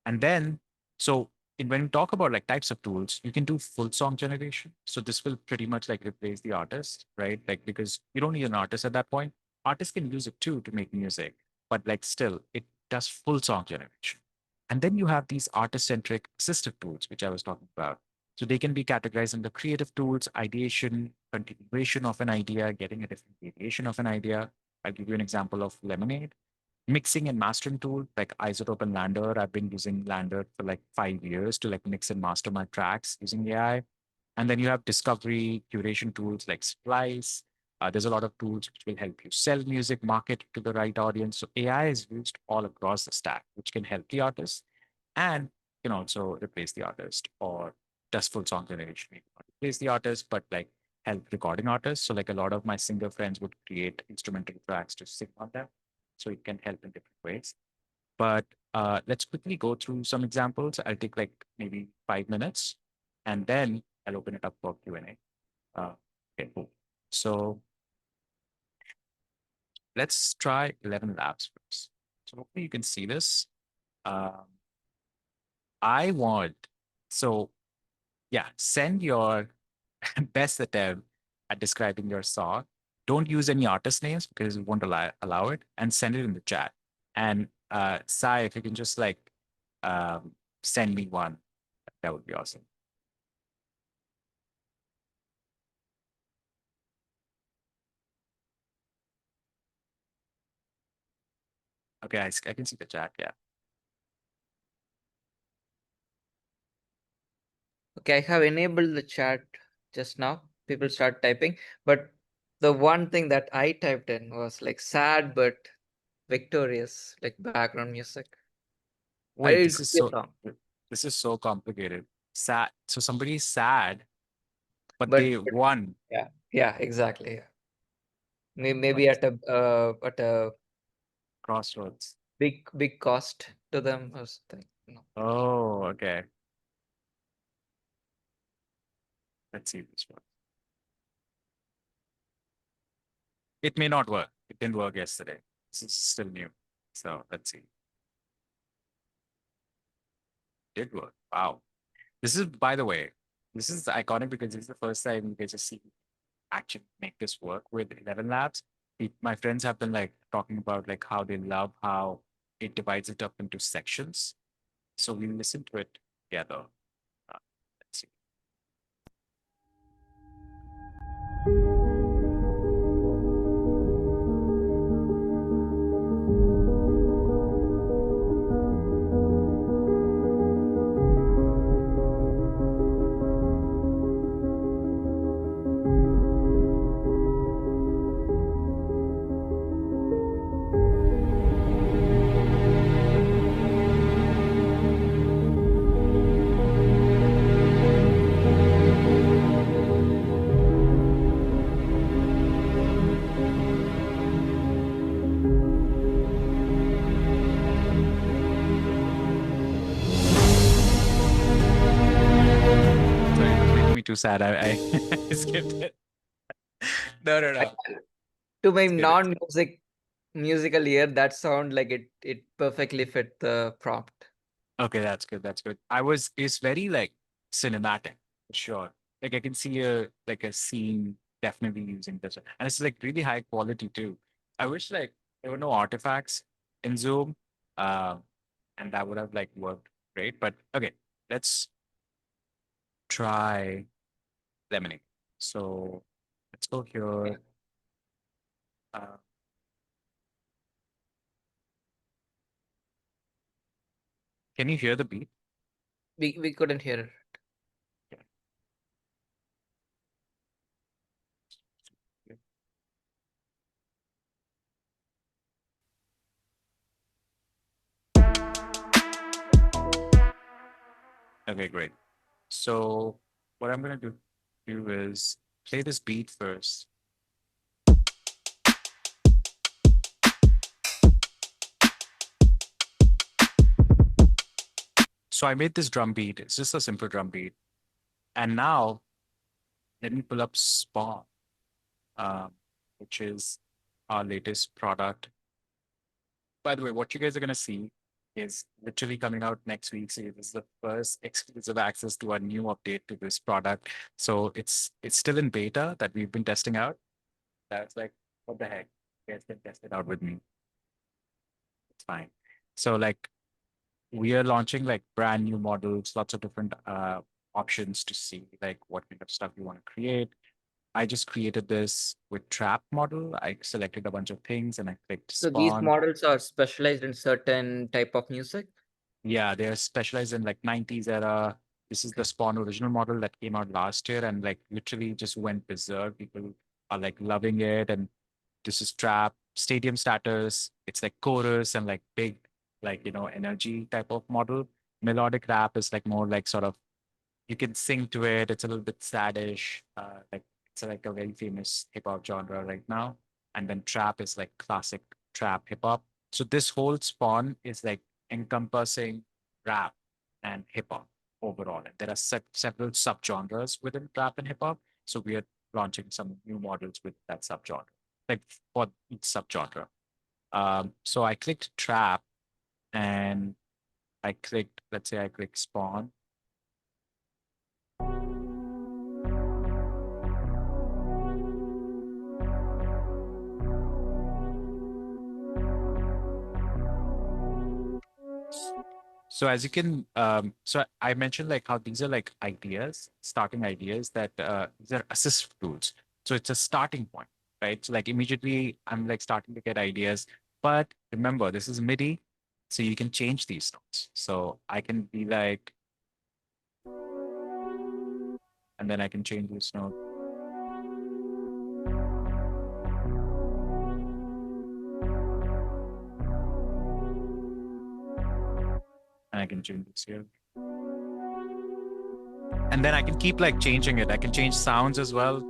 Speaker 2: And then, so when we talk about like types of tools, you can do full song generation. So this will pretty much like replace the artist, right? Like because you don't need an artist at that point. Artists can use it too to make music, but like still, it does full song generation. And then you have these artist-centric assistive tools, which I was talking about. So they can be categorized under creative tools, ideation, continuation of an idea, getting a different variation of an idea. I'll give you an example of Lemonade. Mixing and mastering tool like Isotope and Lander. I've been using Lander for like 5 years to like mix and master my tracks using AI. And then you have discovery, curation tools like Splice. There's a lot of tools which will help you sell music, market to the right audience. So AI is used all across the stack, which can help the artist and can also replace the artist or does full song generation. Maybe not replace the artist, but like help recording artists. So like a lot of my singer friends would create instrumental tracks to sing on them. So it can help in different ways. But let's quickly go through some examples. I'll take like maybe 5 minutes and then I'll open it up for Q&A. Okay, cool. So let's try 11 labs first. So hopefully you can see this. I want, so yeah, send your best attempt at describing your song. Don't use any artist names because we won't allow it, and send it in the chat. And Sai, if you can just like um, send me one, that would be awesome. Okay, I can see the chat. Yeah.
Speaker 1: Okay, I have enabled the chat just now. People start typing, but the one thing that I typed in was like sad but victorious, like background music.
Speaker 2: Wait,
Speaker 1: It could be a song,
Speaker 2: this is so complicated. Sad. So somebody's sad, but
Speaker 1: but,
Speaker 2: they won.
Speaker 1: yeah, exactly. Yeah.
Speaker 2: What
Speaker 1: Maybe at a
Speaker 2: crossroads?
Speaker 1: big cost to them or something. No.
Speaker 2: Oh, okay. Let's see this one. It may not work. It didn't work yesterday. This is still new. So let's see. Did work. Wow. This is, by the way, this is iconic because this is the first time you guys have seen actually make this work with 11 labs. My friends have been like talking about like how they love how it divides it up into sections. So we listen to it together. Let's see. Sorry, it was making me too sad. I skipped it. No, no, no.
Speaker 1: To my
Speaker 2: Skip it.
Speaker 1: non-music musical ear, that sound like it perfectly fit the prompt.
Speaker 2: Okay, that's good. That's good. It's very like cinematic for sure. Like I can see a scene definitely using this. And it's like really high quality too. I wish like there were no artifacts in Zoom. Um, and that would have like worked great. But okay, let's try Lemonade. So let's go here. Uh, can you hear the beat?
Speaker 1: We couldn't hear it.
Speaker 2: Okay, great. So what I'm gonna do is play this beat first. So I made this drum beat. It's just a simple drum beat. And now let me pull up Spawn, which is our latest product. By the way, what you guys are gonna see is literally coming out next week. So this is the first exclusive access to a new update to this product. So it's still in beta that we've been testing out. That's like, what the heck? You guys can test it out with me. It's fine. So like we are launching like brand new models, lots of different options to see like what kind of stuff you want to create. I just created this with trap model. I selected a bunch of things and I clicked
Speaker 1: So these
Speaker 2: spawn.
Speaker 1: models are specialized in certain type of music?
Speaker 2: Yeah, they're specialized in like 90s era. This is the
Speaker 1: Okay.
Speaker 2: Spawn original model that came out last year and like literally just went berserk. People are like loving it. And this is trap, stadium status. It's like chorus and like big, like, energy type of model. Melodic rap is like more like sort of you can sing to it. It's a little bit saddish. Like it's like a very famous hip hop genre right now. And then trap is like classic trap hip hop. So this whole spawn is like encompassing rap and hip hop overall. And there are several subgenres within rap and hip hop. So we are launching some new models with that subgenre, like for each subgenre. So I clicked trap and I clicked, let's say I click spawn. So as you can, so I mentioned like how these are like ideas, starting ideas that these are assist tools. So it's a starting point, right? So like immediately I'm like starting to get ideas, but remember this is MIDI, so you can change these notes. So I can be like, and then I can change this note. And I can change this here. And then I can keep like changing it. I can change sounds as well.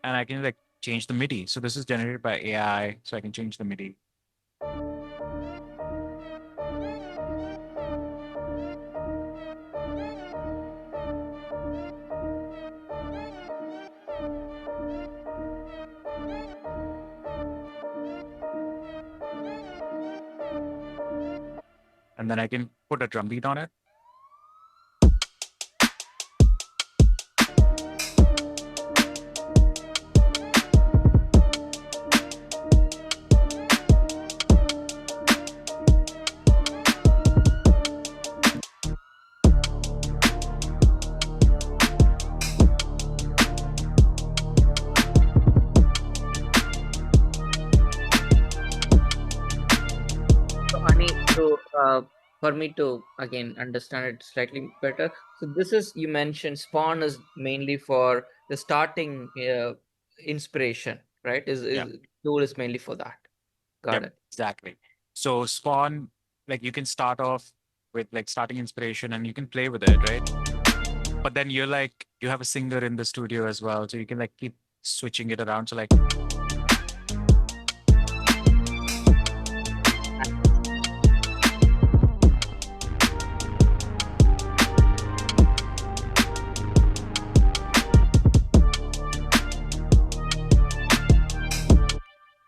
Speaker 2: And I can like change the MIDI. So this is generated by AI. So I can change the MIDI. And then I can put a drum beat on it.
Speaker 1: So Ani, for me to again understand it slightly better, so this is, you mentioned Spawn is mainly for the starting inspiration, right?
Speaker 2: Yeah.
Speaker 1: Is tool is mainly for that. Got
Speaker 2: Yep,
Speaker 1: it.
Speaker 2: exactly. So Spawn, like you can start off with like starting inspiration and you can play with it, right? But then you're like, you have a singer in the studio as well. So you can like keep switching it around. So like,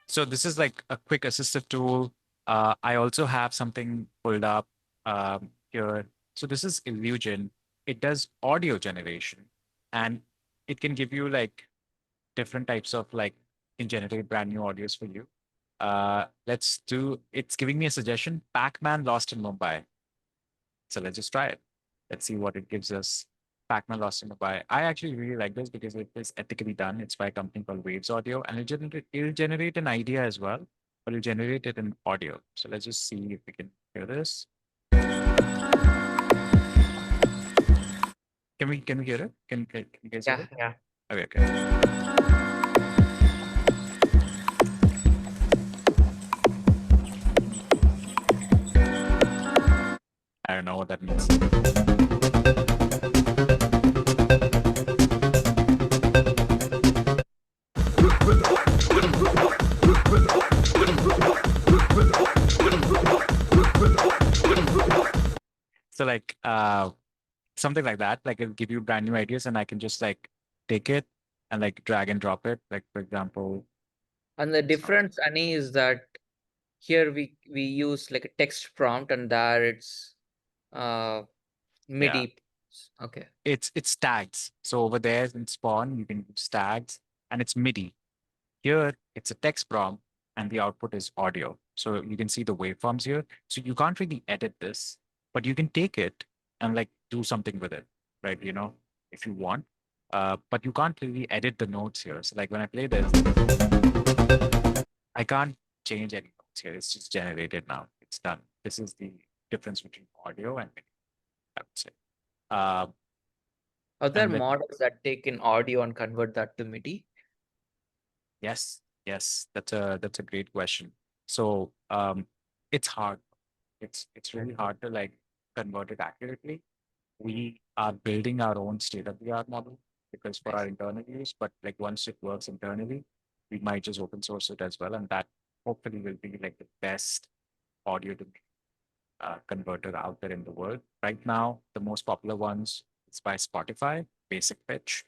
Speaker 2: so this is like a quick assistive tool. I also have something pulled up here. So this is Illusion. It does audio generation and it can give you like different types of like can generate brand new audios for you. Let's do, it's giving me a suggestion, Pac-Man Lost in Mumbai. So let's just try it. Let's see what it gives us. Pac-Man Lost in Mumbai. I actually really like this because it is ethically done. It's by a company called Waves Audio and it'll generate an idea as well, but it'll generate it in audio. So let's just see if we can hear this. Can we hear it? Can you guys hear
Speaker 1: Yeah,
Speaker 2: it?
Speaker 1: yeah.
Speaker 2: Okay, okay. I don't know what that means. So like something like that, like it'll give you brand new ideas and I can just like take it and like drag and drop it. Like for example,
Speaker 1: And the
Speaker 2: so-
Speaker 1: difference, Ani, is that here we use like a text prompt, and there it's uh
Speaker 2: yeah,
Speaker 1: MIDI. Okay.
Speaker 2: it's tags. So over there in Spawn, you can use tags and it's MIDI. Here, it's a text prompt and the output is audio. So you can see the waveforms here. So you can't really edit this, but you can take it and like do something with it, right? If you want. But you can't really edit the notes here. So like when I play this, I can't change any notes here. It's just generated now. It's done. This is the difference between audio and MIDI, I would say. Uh,
Speaker 1: Are there
Speaker 2: and then
Speaker 1: models that take in audio and convert that to MIDI?
Speaker 2: yes, yes, that's a great question. So it's hard. It's really hard to like convert it accurately. We are building our own state-of-the-art model because for
Speaker 1: Nice.
Speaker 2: our internal use, but like once it works internally, we might just open source it as well, and that hopefully will be like the best audio to converter out there in the world. Right now, the most popular ones is by Spotify, Basic Pitch,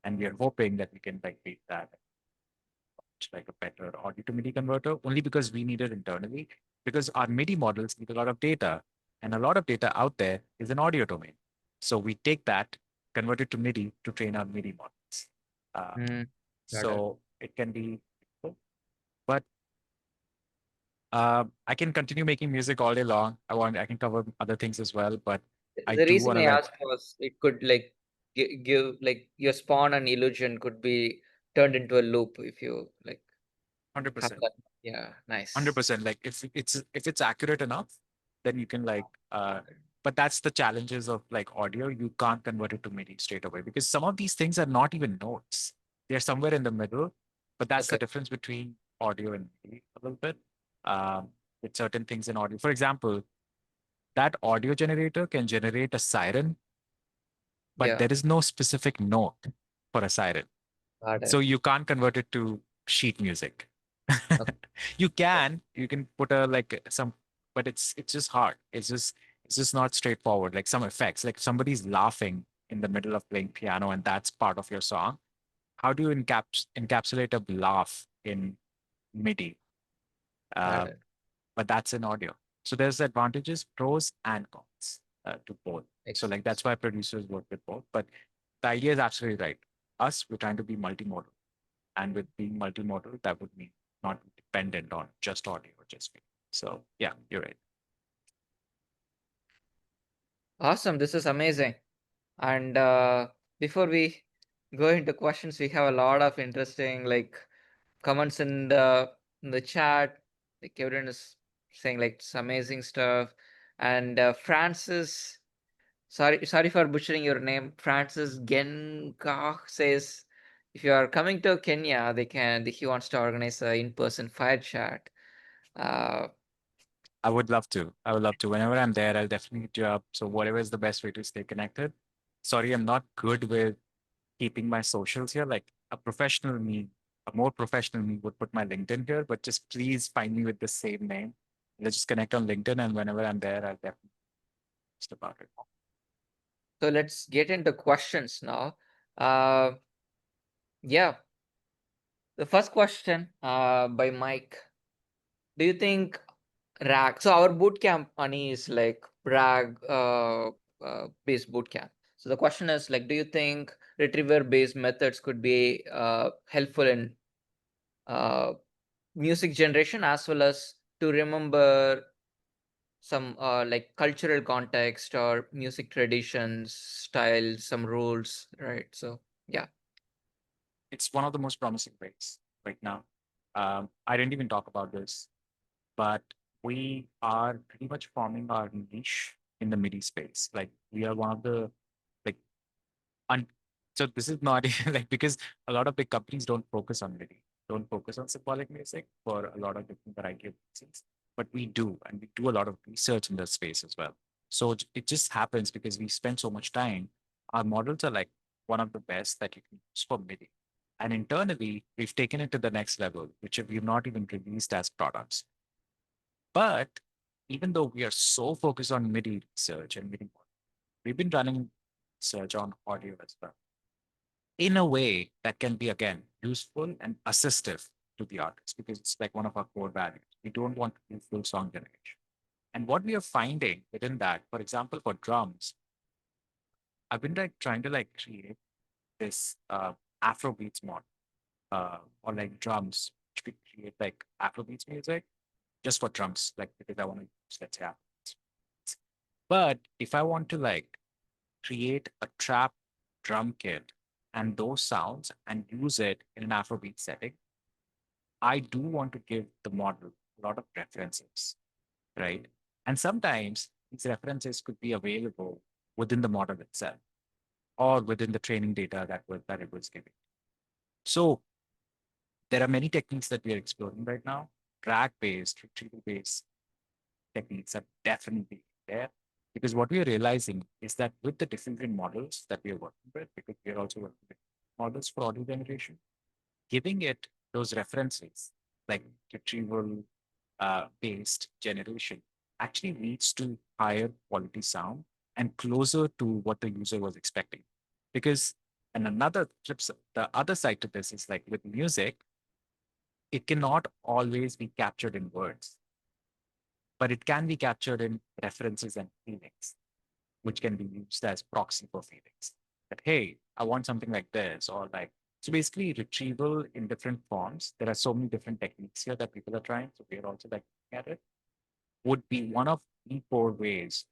Speaker 2: and we are hoping that we can like beat that like a better audio to MIDI converter only because we need it internally because our MIDI models need a lot of data and a lot of data out there is an audio domain. So we take that, convert it to MIDI to train our MIDI models. Uh,
Speaker 1: Mm, got it.
Speaker 2: so it can be, but I can continue making music all day long. I can cover other things as well, but I
Speaker 1: The
Speaker 2: do
Speaker 1: reason
Speaker 2: want to
Speaker 1: I
Speaker 2: like
Speaker 1: asked was it could like give like your spawn and illusion could be turned into a loop if you like have
Speaker 2: 100%.
Speaker 1: that. Yeah, nice.
Speaker 2: 100%. Like if it's accurate enough, then you can like but that's the challenges of like audio. You can't convert it to MIDI straight away because some of these things are not even notes. They're somewhere in the middle, but that's the
Speaker 1: Okay.
Speaker 2: difference between audio and MIDI a little bit. Um, with certain things in audio. For example, that audio generator can generate a siren, but
Speaker 1: Yeah,
Speaker 2: there is no specific note for a siren.
Speaker 1: got
Speaker 2: So
Speaker 1: it.
Speaker 2: you can't convert it to sheet music.
Speaker 1: Okay.
Speaker 2: You can put a like some, but it's just hard. It's just not straightforward. Like some effects, like somebody's laughing in the middle of playing piano, and that's part of your song. How do you encapsulate a laugh in MIDI?
Speaker 1: Got
Speaker 2: Uh,
Speaker 1: it.
Speaker 2: but that's in audio. So there's advantages, pros and cons to both.
Speaker 1: Makes
Speaker 2: So like
Speaker 1: sense.
Speaker 2: that's why producers work with both. But the idea is absolutely right. Us, we're trying to be multimodal. And with being multimodal, that would mean not dependent on just audio or just video. So yeah, you're right.
Speaker 1: Awesome. This is amazing. And before we go into questions, we have a lot of interesting like comments in the chat. Like everyone is saying like it's amazing stuff. And Francis, sorry for butchering your name. Francis Genkach says if you are coming to Kenya, he wants to organize a in-person fire chat. Uh,
Speaker 2: I would love to. I would love to. Whenever I'm there, I'll definitely hit you up. So whatever is the best way to stay connected. Sorry, I'm not good with keeping my socials here. Like a more professional me would put my LinkedIn here, but just please find me with the same name. Let's just connect on LinkedIn, and whenever I'm there, I'll definitely post about it.
Speaker 1: so let's get into questions now. Uh, yeah, the first question by Mike. Do you think RAG? So our boot camp money is like RAG based boot camp. So the question is like, do you think retriever based methods could be helpful in uh, music generation as well as to remember some like cultural context or music traditions, styles, some rules, right? So yeah,
Speaker 2: It's one of the most promising ways right now. I didn't even talk about this, but we are pretty much forming our niche in the MIDI space. Like we are one of the like un- so this is not like because a lot of big companies don't focus on MIDI, don't focus on symbolic music for a lot of different variety of reasons. But we do, and we do a lot of research in that space as well. So it just happens because we spend so much time. Our models are like one of the best that you can use for MIDI. And internally, we've taken it to the next level, which we've not even released as products. But even though we are so focused on MIDI research and MIDI, we've been running research on audio as well in a way that can be, again, useful and assistive to the artist because it's like one of our core values. We don't want to do full song generation. And what we are finding within that, for example, for drums, I've been like trying to like create this Afro beats mod or like drums which we create like Afrobeats music just for drums, like because I want to use, let's say, Afrobeats. But if I want to like create a trap drum kit and those sounds and use it in an Afrobeat setting, I do want to give the model a lot of references, right? And sometimes these references could be available within the model itself or within the training data that it was giving. So there are many techniques that we are exploring right now. Drag-based, retrieval-based techniques are definitely there. Because what we are realizing is that with the different models that we are working with, because we are also working with models for audio generation, giving it those references like retrieval based generation actually leads to higher quality sound and closer to what the user was expecting. Because and another flips the other side to this is like with music, it cannot always be captured in words, but it can be captured in references and feelings, which can be used as proxy for feelings. That, hey, I want something like this, or like, so basically retrieval in different forms. There are so many different techniques here that people are trying. So we are also like looking at it, would be one of the four ways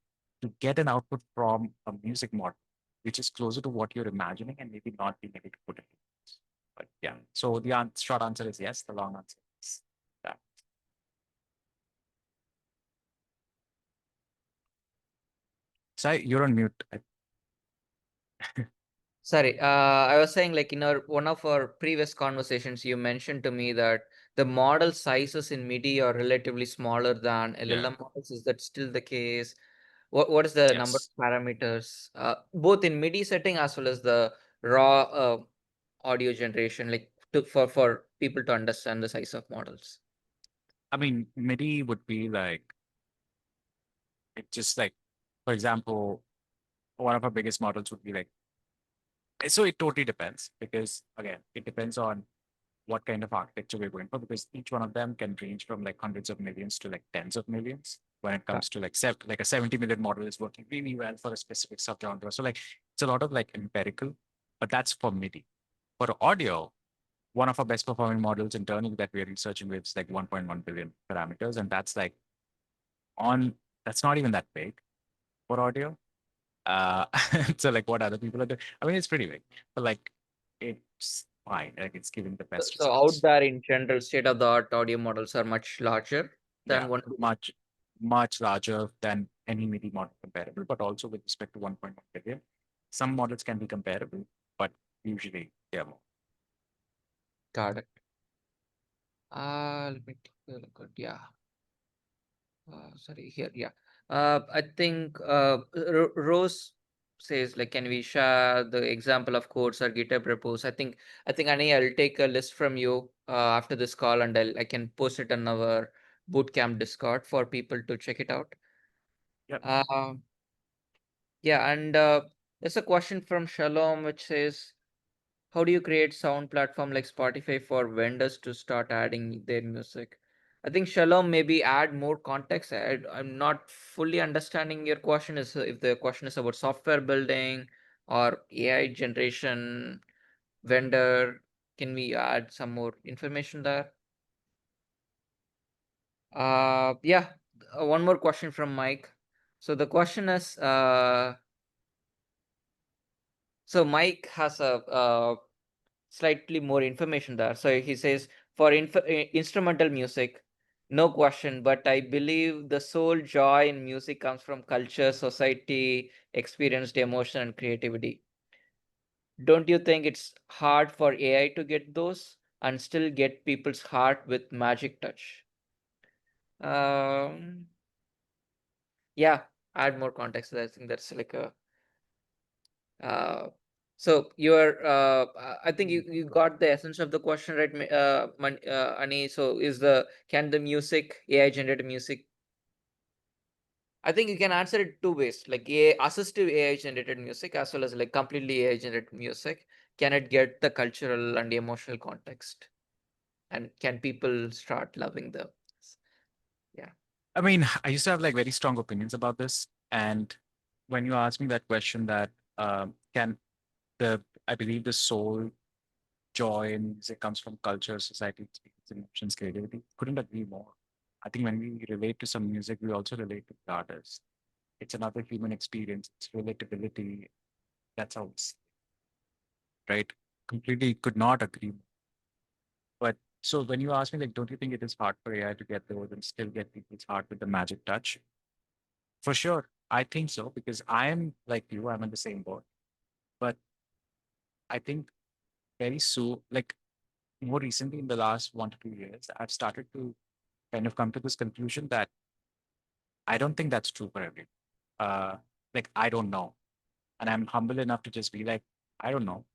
Speaker 2: to get an output from a music model, which is closer to what you're imagining and maybe not being able to put it in words. But yeah, so the short answer is yes, the long answer is that. Sai, you're on mute.
Speaker 1: Sorry, I was saying like in our one of our previous conversations, you mentioned to me that the model sizes in MIDI are relatively smaller than
Speaker 2: Yeah.
Speaker 1: LLM models. Is that still the case? What is the number
Speaker 2: Yes.
Speaker 1: of parameters, both in MIDI setting as well as the raw audio generation, like for people to understand the size of models?
Speaker 2: I mean, MIDI would be like, it just like, for example, one of our biggest models would be like, so it totally depends because again, it depends on what kind of architecture we're going for because each one of them can range from like hundreds of millions to like tens of millions when it
Speaker 1: Got
Speaker 2: comes to like like a 70 million model is working really well for a specific subgenre. So like it's a lot of like empirical, but that's for MIDI. For audio, one of our best performing models internally that we're researching with is like 1.1 billion parameters, and that's like on that's not even that big for audio. Uh, so like what other people are doing. I mean, it's pretty big, but like it's fine. Like it's giving the best
Speaker 1: So out
Speaker 2: results.
Speaker 1: there in general, state-of-the-art audio models are much larger
Speaker 2: Yeah,
Speaker 1: than one.
Speaker 2: much larger than any MIDI model comparable, but also with respect to 1.1 billion. Some models can be comparable, but usually they are more.
Speaker 1: Got it. Let me take a look at, yeah. Sorry, here, yeah. I think Rose says like, can we share the example of codes or GitHub repos? I think Ani, I'll take a list from you after this call, and I can post it on our bootcamp Discord for people to check it out.
Speaker 2: Yep.
Speaker 1: Um, yeah, and there's a question from Shalom which says, how do you create sound platform like Spotify for vendors to start adding their music? I think Shalom maybe add more context. I'm not fully understanding your question. Is if the question is about software building or AI generation vendor, can we add some more information there? Yeah, one more question from Mike. So the question is, so Mike has a slightly more information there. So he says for instrumental music, no question, but I believe the sole joy in music comes from culture, society, experienced emotion, and creativity. Don't you think it's hard for AI to get those and still get people's heart with magic touch? Um, yeah, add more context. I think that's like a Uh, so you're, I think you got the essence of the question right, Ani. So can the music, AI generated music? I think you can answer it two ways, like assistive AI generated music as well as like completely AI generated music. Can it get the cultural and the emotional context? And can people start loving them? Yeah.
Speaker 2: I mean, I used to have like very strong opinions about this. And when you ask me that question that can I believe the soul joy in music comes from culture, society, experience. emotions, creativity. Couldn't agree more. I think when we relate to some music, we also relate to the artist. It's another human experience. It's relatability. That's how it's right. Completely could not agree. But so when you ask me, like, don't you think it is hard for AI to get those and still get people's heart with the magic touch? For sure, I think so because I am like you. I'm in the same boat. But I think very soon, like more recently in the last 1 to 2 years, I've started to kind of come to this conclusion that I don't think that's true for everyone. Uh, like I don't know, and I'm humble enough to just be like, I don't know.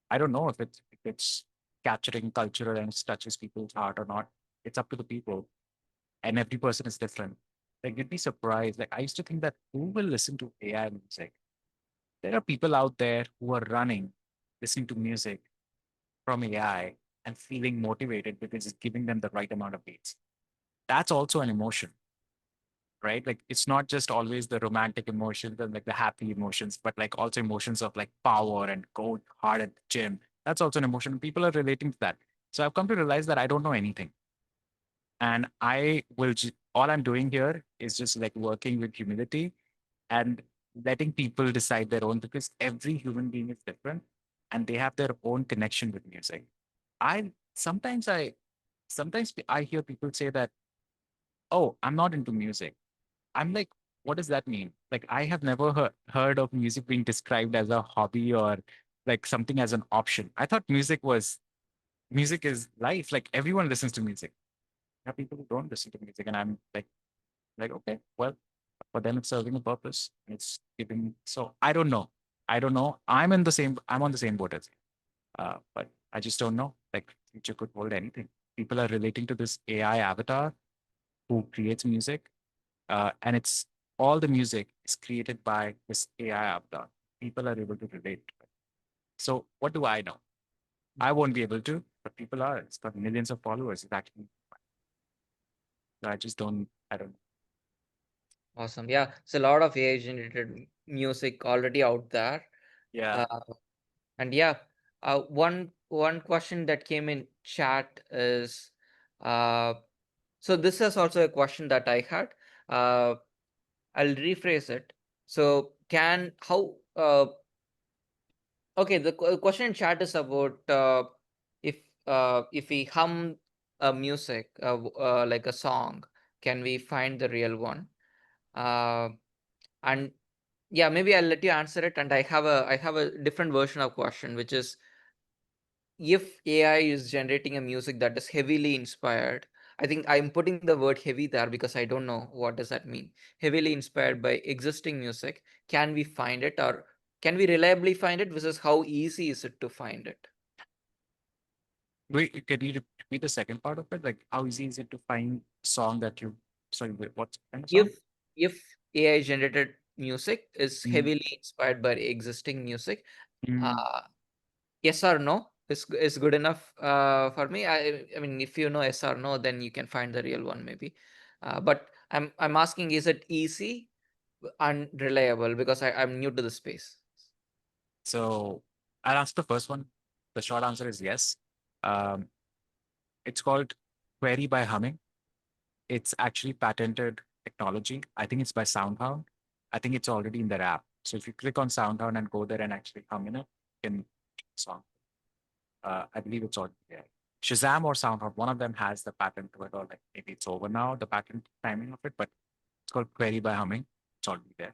Speaker 2: I don't know if it's capturing cultural and it touches people's heart or not. It's up to the people, and every person is different. Like you'd be surprised. Like I used to think that who will listen to AI music? There are people out there who are running, listening to music from AI and feeling motivated because it's giving them the right amount of beats. That's also an emotion, right? Like it's not just always the romantic emotions and like the happy emotions, but like also emotions of like power and go hard at the gym. That's also an emotion. People are relating to that. So I've come to realize that I don't know anything. And all I'm doing here is just like working with humility and letting people decide their own because every human being is different and they have their own connection with music. I sometimes I sometimes I hear people say that, oh, I'm not into music. I'm like, what does that mean? Like, I have never heard of music being described as a hobby or like something as an option. I thought music is life. Like everyone listens to music. There are people who don't listen to music, and I'm like, okay, well, for them it's serving a purpose. And it's giving. So I don't know. I don't know. I'm on the same boat as you. But I just don't know. Like future could hold anything. People are relating to this AI avatar who creates music, and it's all the music is created by this AI avatar. People are able to relate to it. So what do I know? I won't be able to, but people are. It's got millions of followers. It's actually, I just don't. I don't.
Speaker 1: Awesome. Yeah, it's a lot of AI generated music already out there.
Speaker 2: Yeah.
Speaker 1: Uh, and yeah, one question that came in chat is, uh, so this is also a question that I had. Uh, I'll rephrase it. So can how okay, the question in chat is about if we hum a music like a song, can we find the real one? Uh, and yeah, maybe I'll let you answer it. And I have a different version of question, which is if AI is generating a music that is heavily inspired. I think I'm putting the word heavy there because I don't know what does that mean. Heavily inspired by existing music, can we find it, or can we reliably find it, versus how easy is it to find it?
Speaker 2: Wait, can you repeat the second part of it? Like, how easy is it to find song that you? Sorry, wait, what kind of song?
Speaker 1: If AI generated music is
Speaker 2: Mm,
Speaker 1: heavily inspired by existing music,
Speaker 2: mm.
Speaker 1: uh, yes or no is good enough for me. I mean, if you know yes or no, then you can find the real one maybe. But I'm asking, is it easy and reliable? Because I'm new to the space.
Speaker 2: So I'll answer the first one. The short answer is yes. Um, it's called Query by Humming. It's actually patented technology. I think it's by SoundHound. I think it's already in their app. So if you click on SoundHound and go there and actually hum in it, you can song. I believe it's already there. Shazam or SoundHound, one of them has the patent to it, or like maybe it's over now, the patent timing of it, but it's called Query by Humming. It's already there.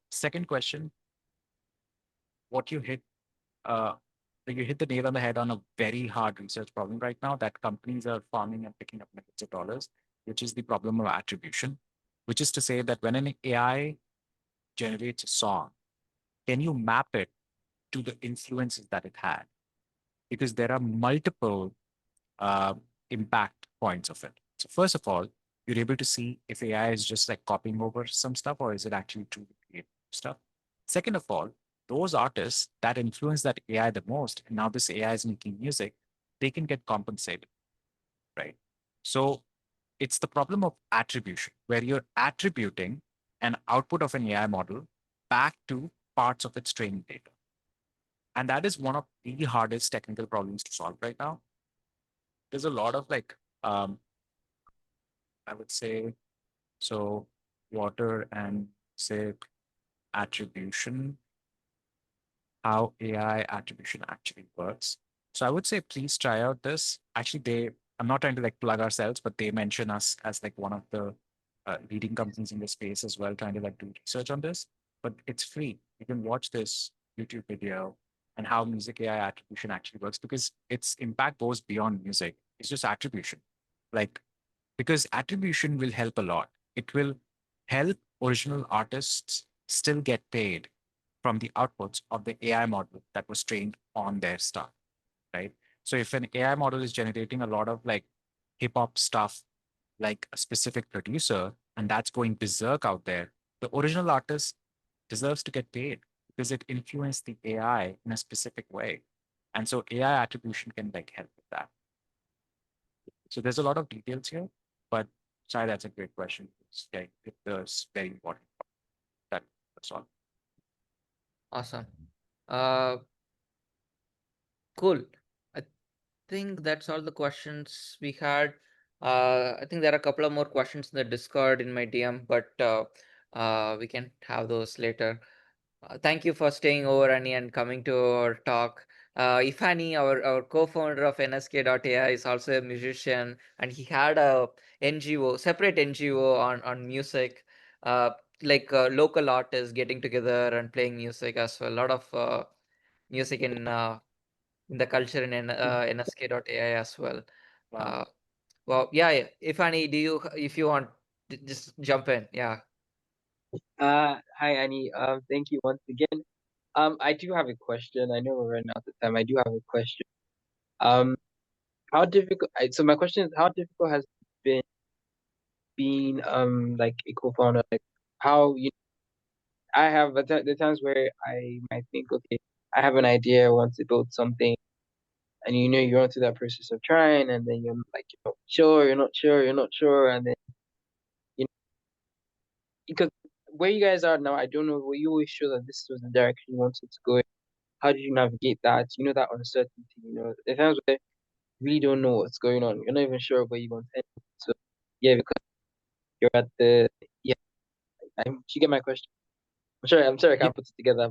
Speaker 2: Second question, what you hit, uh, you hit the nail on the head on a very hard research problem right now that companies are farming and picking up millions of dollars, which is the problem of attribution, which is to say that when an AI generates a song, can you map it to the influences that it had? Because there are multiple uh, impact points of it. So first of all, you're able to see if AI is just like copying over some stuff or is it actually truly creating stuff. Second of all, those artists that influence that AI the most, and now this AI is making music, they can get compensated, right? So it's the problem of attribution, where you're attributing an output of an AI model back to parts of its training data. And that is one of the hardest technical problems to solve right now. there's a lot of like I would say so water and say attribution, how AI attribution actually works. So I would say please try out this. Actually, I'm not trying to like plug ourselves, but they mention us as like one of the leading companies in the space as well, trying to like do research on this. But it's free. You can watch this YouTube video and how music AI attribution actually works because its impact goes beyond music. It's just attribution. Like, because attribution will help a lot. It will help original artists still get paid from the outputs of the AI model that was trained on their stuff, right? So if an AI model is generating a lot of like hip hop stuff, like a specific producer, and that's going berserk out there, the original artist deserves to get paid because it influenced the AI in a specific way. And so AI attribution can like help with that. So there's a lot of details here, but Sai, that's a great question. It's very important. That's all.
Speaker 1: Awesome. Uh, cool. I think that's all the questions we had. I think there are a couple of more questions in the Discord in my DM, but we can have those later. Thank you for staying over, Annie, and coming to our talk. Ifani, our co-founder of NSK.ai, is also a musician, and he had a NGO, separate NGO on music, uh, like local artists getting together and playing music as well. A lot of music in the culture in NSK.ai as well.
Speaker 2: Wow.
Speaker 1: Uh, well, yeah, yeah. Ifani, if you want, just jump in. Yeah.
Speaker 7: Hi Annie. Thank you once again. I do have a question. I know we're running out of time. I do have a question. Um, how difficult? So my question is, how difficult has it been being like a co-founder? Like, how you? I have the times where I might think, okay, I have an idea, I want to build something, and you're into that process of trying, and then you're like, sure, you're not sure, you're not sure, and then you know, because where you guys are now, I don't know. Were you always sure that this was the direction you wanted to go? How did you navigate that? That uncertainty. The times where you really don't know what's going on. You're not even sure where you want to end. So yeah, because you're at the yeah. You get my question. I'm sorry, I
Speaker 2: Yeah,
Speaker 7: can't put it together.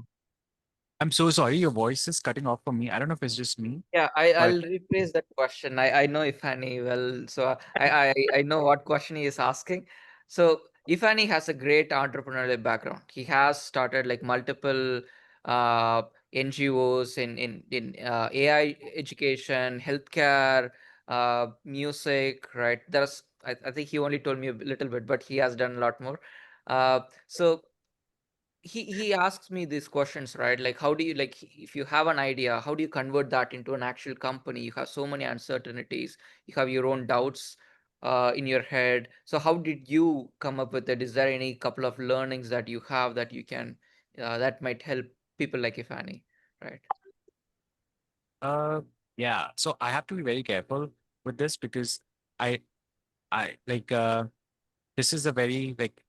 Speaker 2: I'm so sorry. Your voice is cutting off for me. I don't know if it's just me,
Speaker 1: Yeah,
Speaker 2: but
Speaker 1: I'll rephrase that question. I know Ifani well, so I know what question he is asking. So Ifani has a great entrepreneurial background. He has started like multiple uh, NGOs in AI education, healthcare, music. Right? I think he only told me a little bit, but he has done a lot more. So he asks me these questions, right? Like, how do you, like, if you have an idea, how do you convert that into an actual company? You have so many uncertainties, you have your own doubts in your head. So how did you come up with it? Is there any couple of learnings that you have that you can that might help people like Ifani, right?
Speaker 2: uh, yeah. So I have to be very careful with this because I, I like this is a very like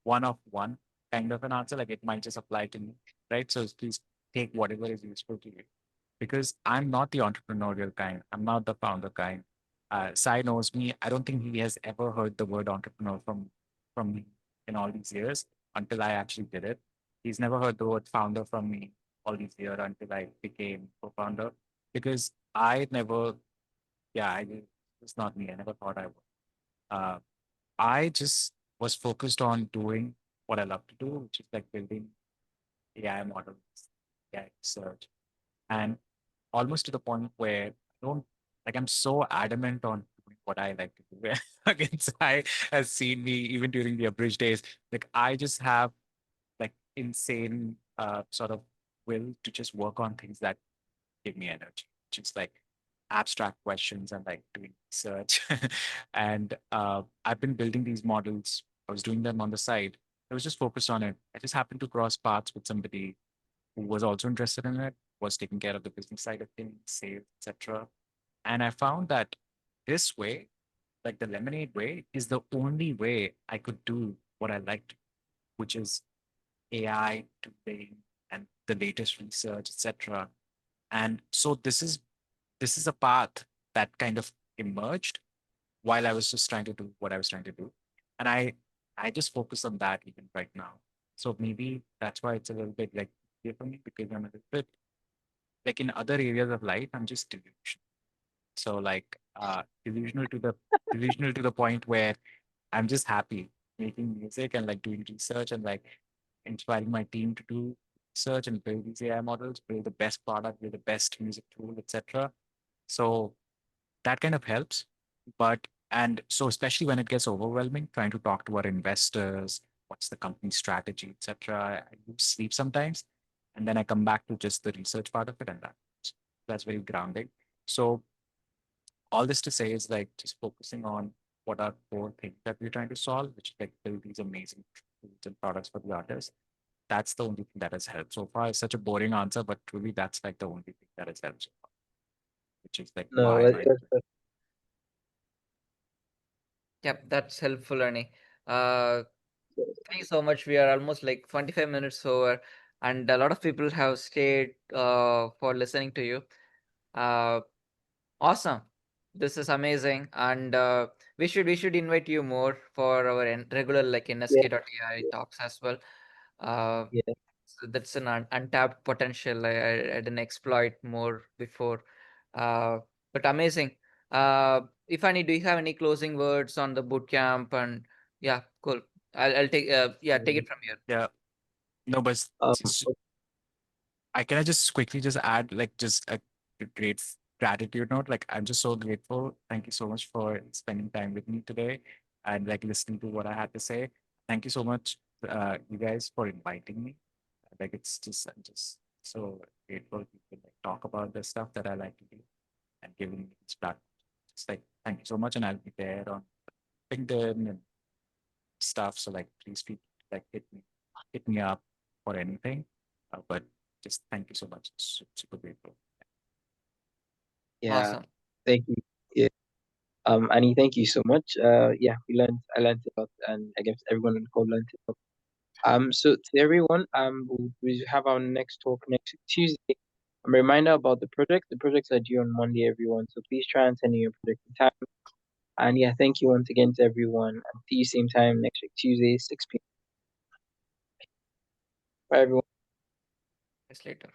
Speaker 2: one of one kind of an answer. Like it might just apply to me, right? So please take whatever is useful to you. Because I'm not the entrepreneurial kind. I'm not the founder kind. Sai knows me. I don't think he has ever heard the word entrepreneur from me in all these years until I actually did it. He's never heard the word founder from me all these years until I became co-founder because I never, yeah, it's not me. I never thought I would. Uh, I just was focused on doing what I love to do, which is like building AI models, AI research, and almost to the point where I don't like I'm so adamant on doing what I like to do. Against I has seen me even during the abridged days. Like I just have like insane sort of will to just work on things that give me energy, just like abstract questions and like doing research. And I've been building these models. I was doing them on the side. I was just focused on it. I just happened to cross paths with somebody who was also interested in it, was taking care of the business side of things, sales, etc. And I found that this way, like the Lemonade way, is the only way I could do what I liked, which is AI tooling and the latest research, etc. And so this is a path that kind of emerged while I was just trying to do what I was trying to do. And I just focus on that even right now. So maybe that's why it's a little bit like easier for me because I'm a little bit like in other areas of life, I'm just delusional. So like delusional to the point where I'm just happy making music and like doing research and like inspiring my team to do research and build these AI models, build the best product, build the best music tool, etc. So that kind of helps. But and so especially when it gets overwhelming, trying to talk to our investors, what's the company strategy, etc. I lose sleep sometimes, and then I come back to just the research part of it, and that's very grounding. So all this to say is like just focusing on what are core things that we're trying to solve, which is like build these amazing tools and products for the artists. That's the only thing that has helped so far. It's such a boring answer, but truly that's like the only thing that has helped so far, which is like
Speaker 7: No,
Speaker 2: why I
Speaker 1: Yep, that's helpful, Ernie. Uh, Thank you so much. We are almost like 25 minutes over, and a lot of people have stayed for listening to you. Uh, Awesome. This is amazing, and we should invite you more for our regular like
Speaker 7: yeah,
Speaker 1: NSK.ai talks as well. Uh,
Speaker 7: yeah.
Speaker 1: so that's an untapped potential. I didn't exploit more before, uh, but amazing. Ifani, do you have any closing words on the bootcamp? And yeah, cool. I'll take take it from here.
Speaker 2: yeah no, but
Speaker 7: Um,
Speaker 2: I can I just quickly just add like just a great gratitude note. Like I'm just so grateful. Thank you so much for spending time with me today and like listening to what I had to say. Thank you so much, you guys, for inviting me. Like it's just I'm just so grateful to like talk about the stuff that I like to do and giving me this platform. Just like thank you so much, and I'll be there on LinkedIn and stuff. So like please like hit me up for anything. But just thank you so much. Super grateful.
Speaker 7: yeah,
Speaker 1: Awesome.
Speaker 7: thank you. Yeah. Annie, thank you so much. Yeah, I learned a lot, and I guess everyone on the call learned a lot. So to everyone, we have our next talk next Tuesday. A reminder about the project. The projects are due on Monday, everyone. So please try and send in your project in time. And yeah, thank you once again to everyone. And see you same time next week, Tuesday, 6 p.m. Bye, everyone.
Speaker 1: It's later.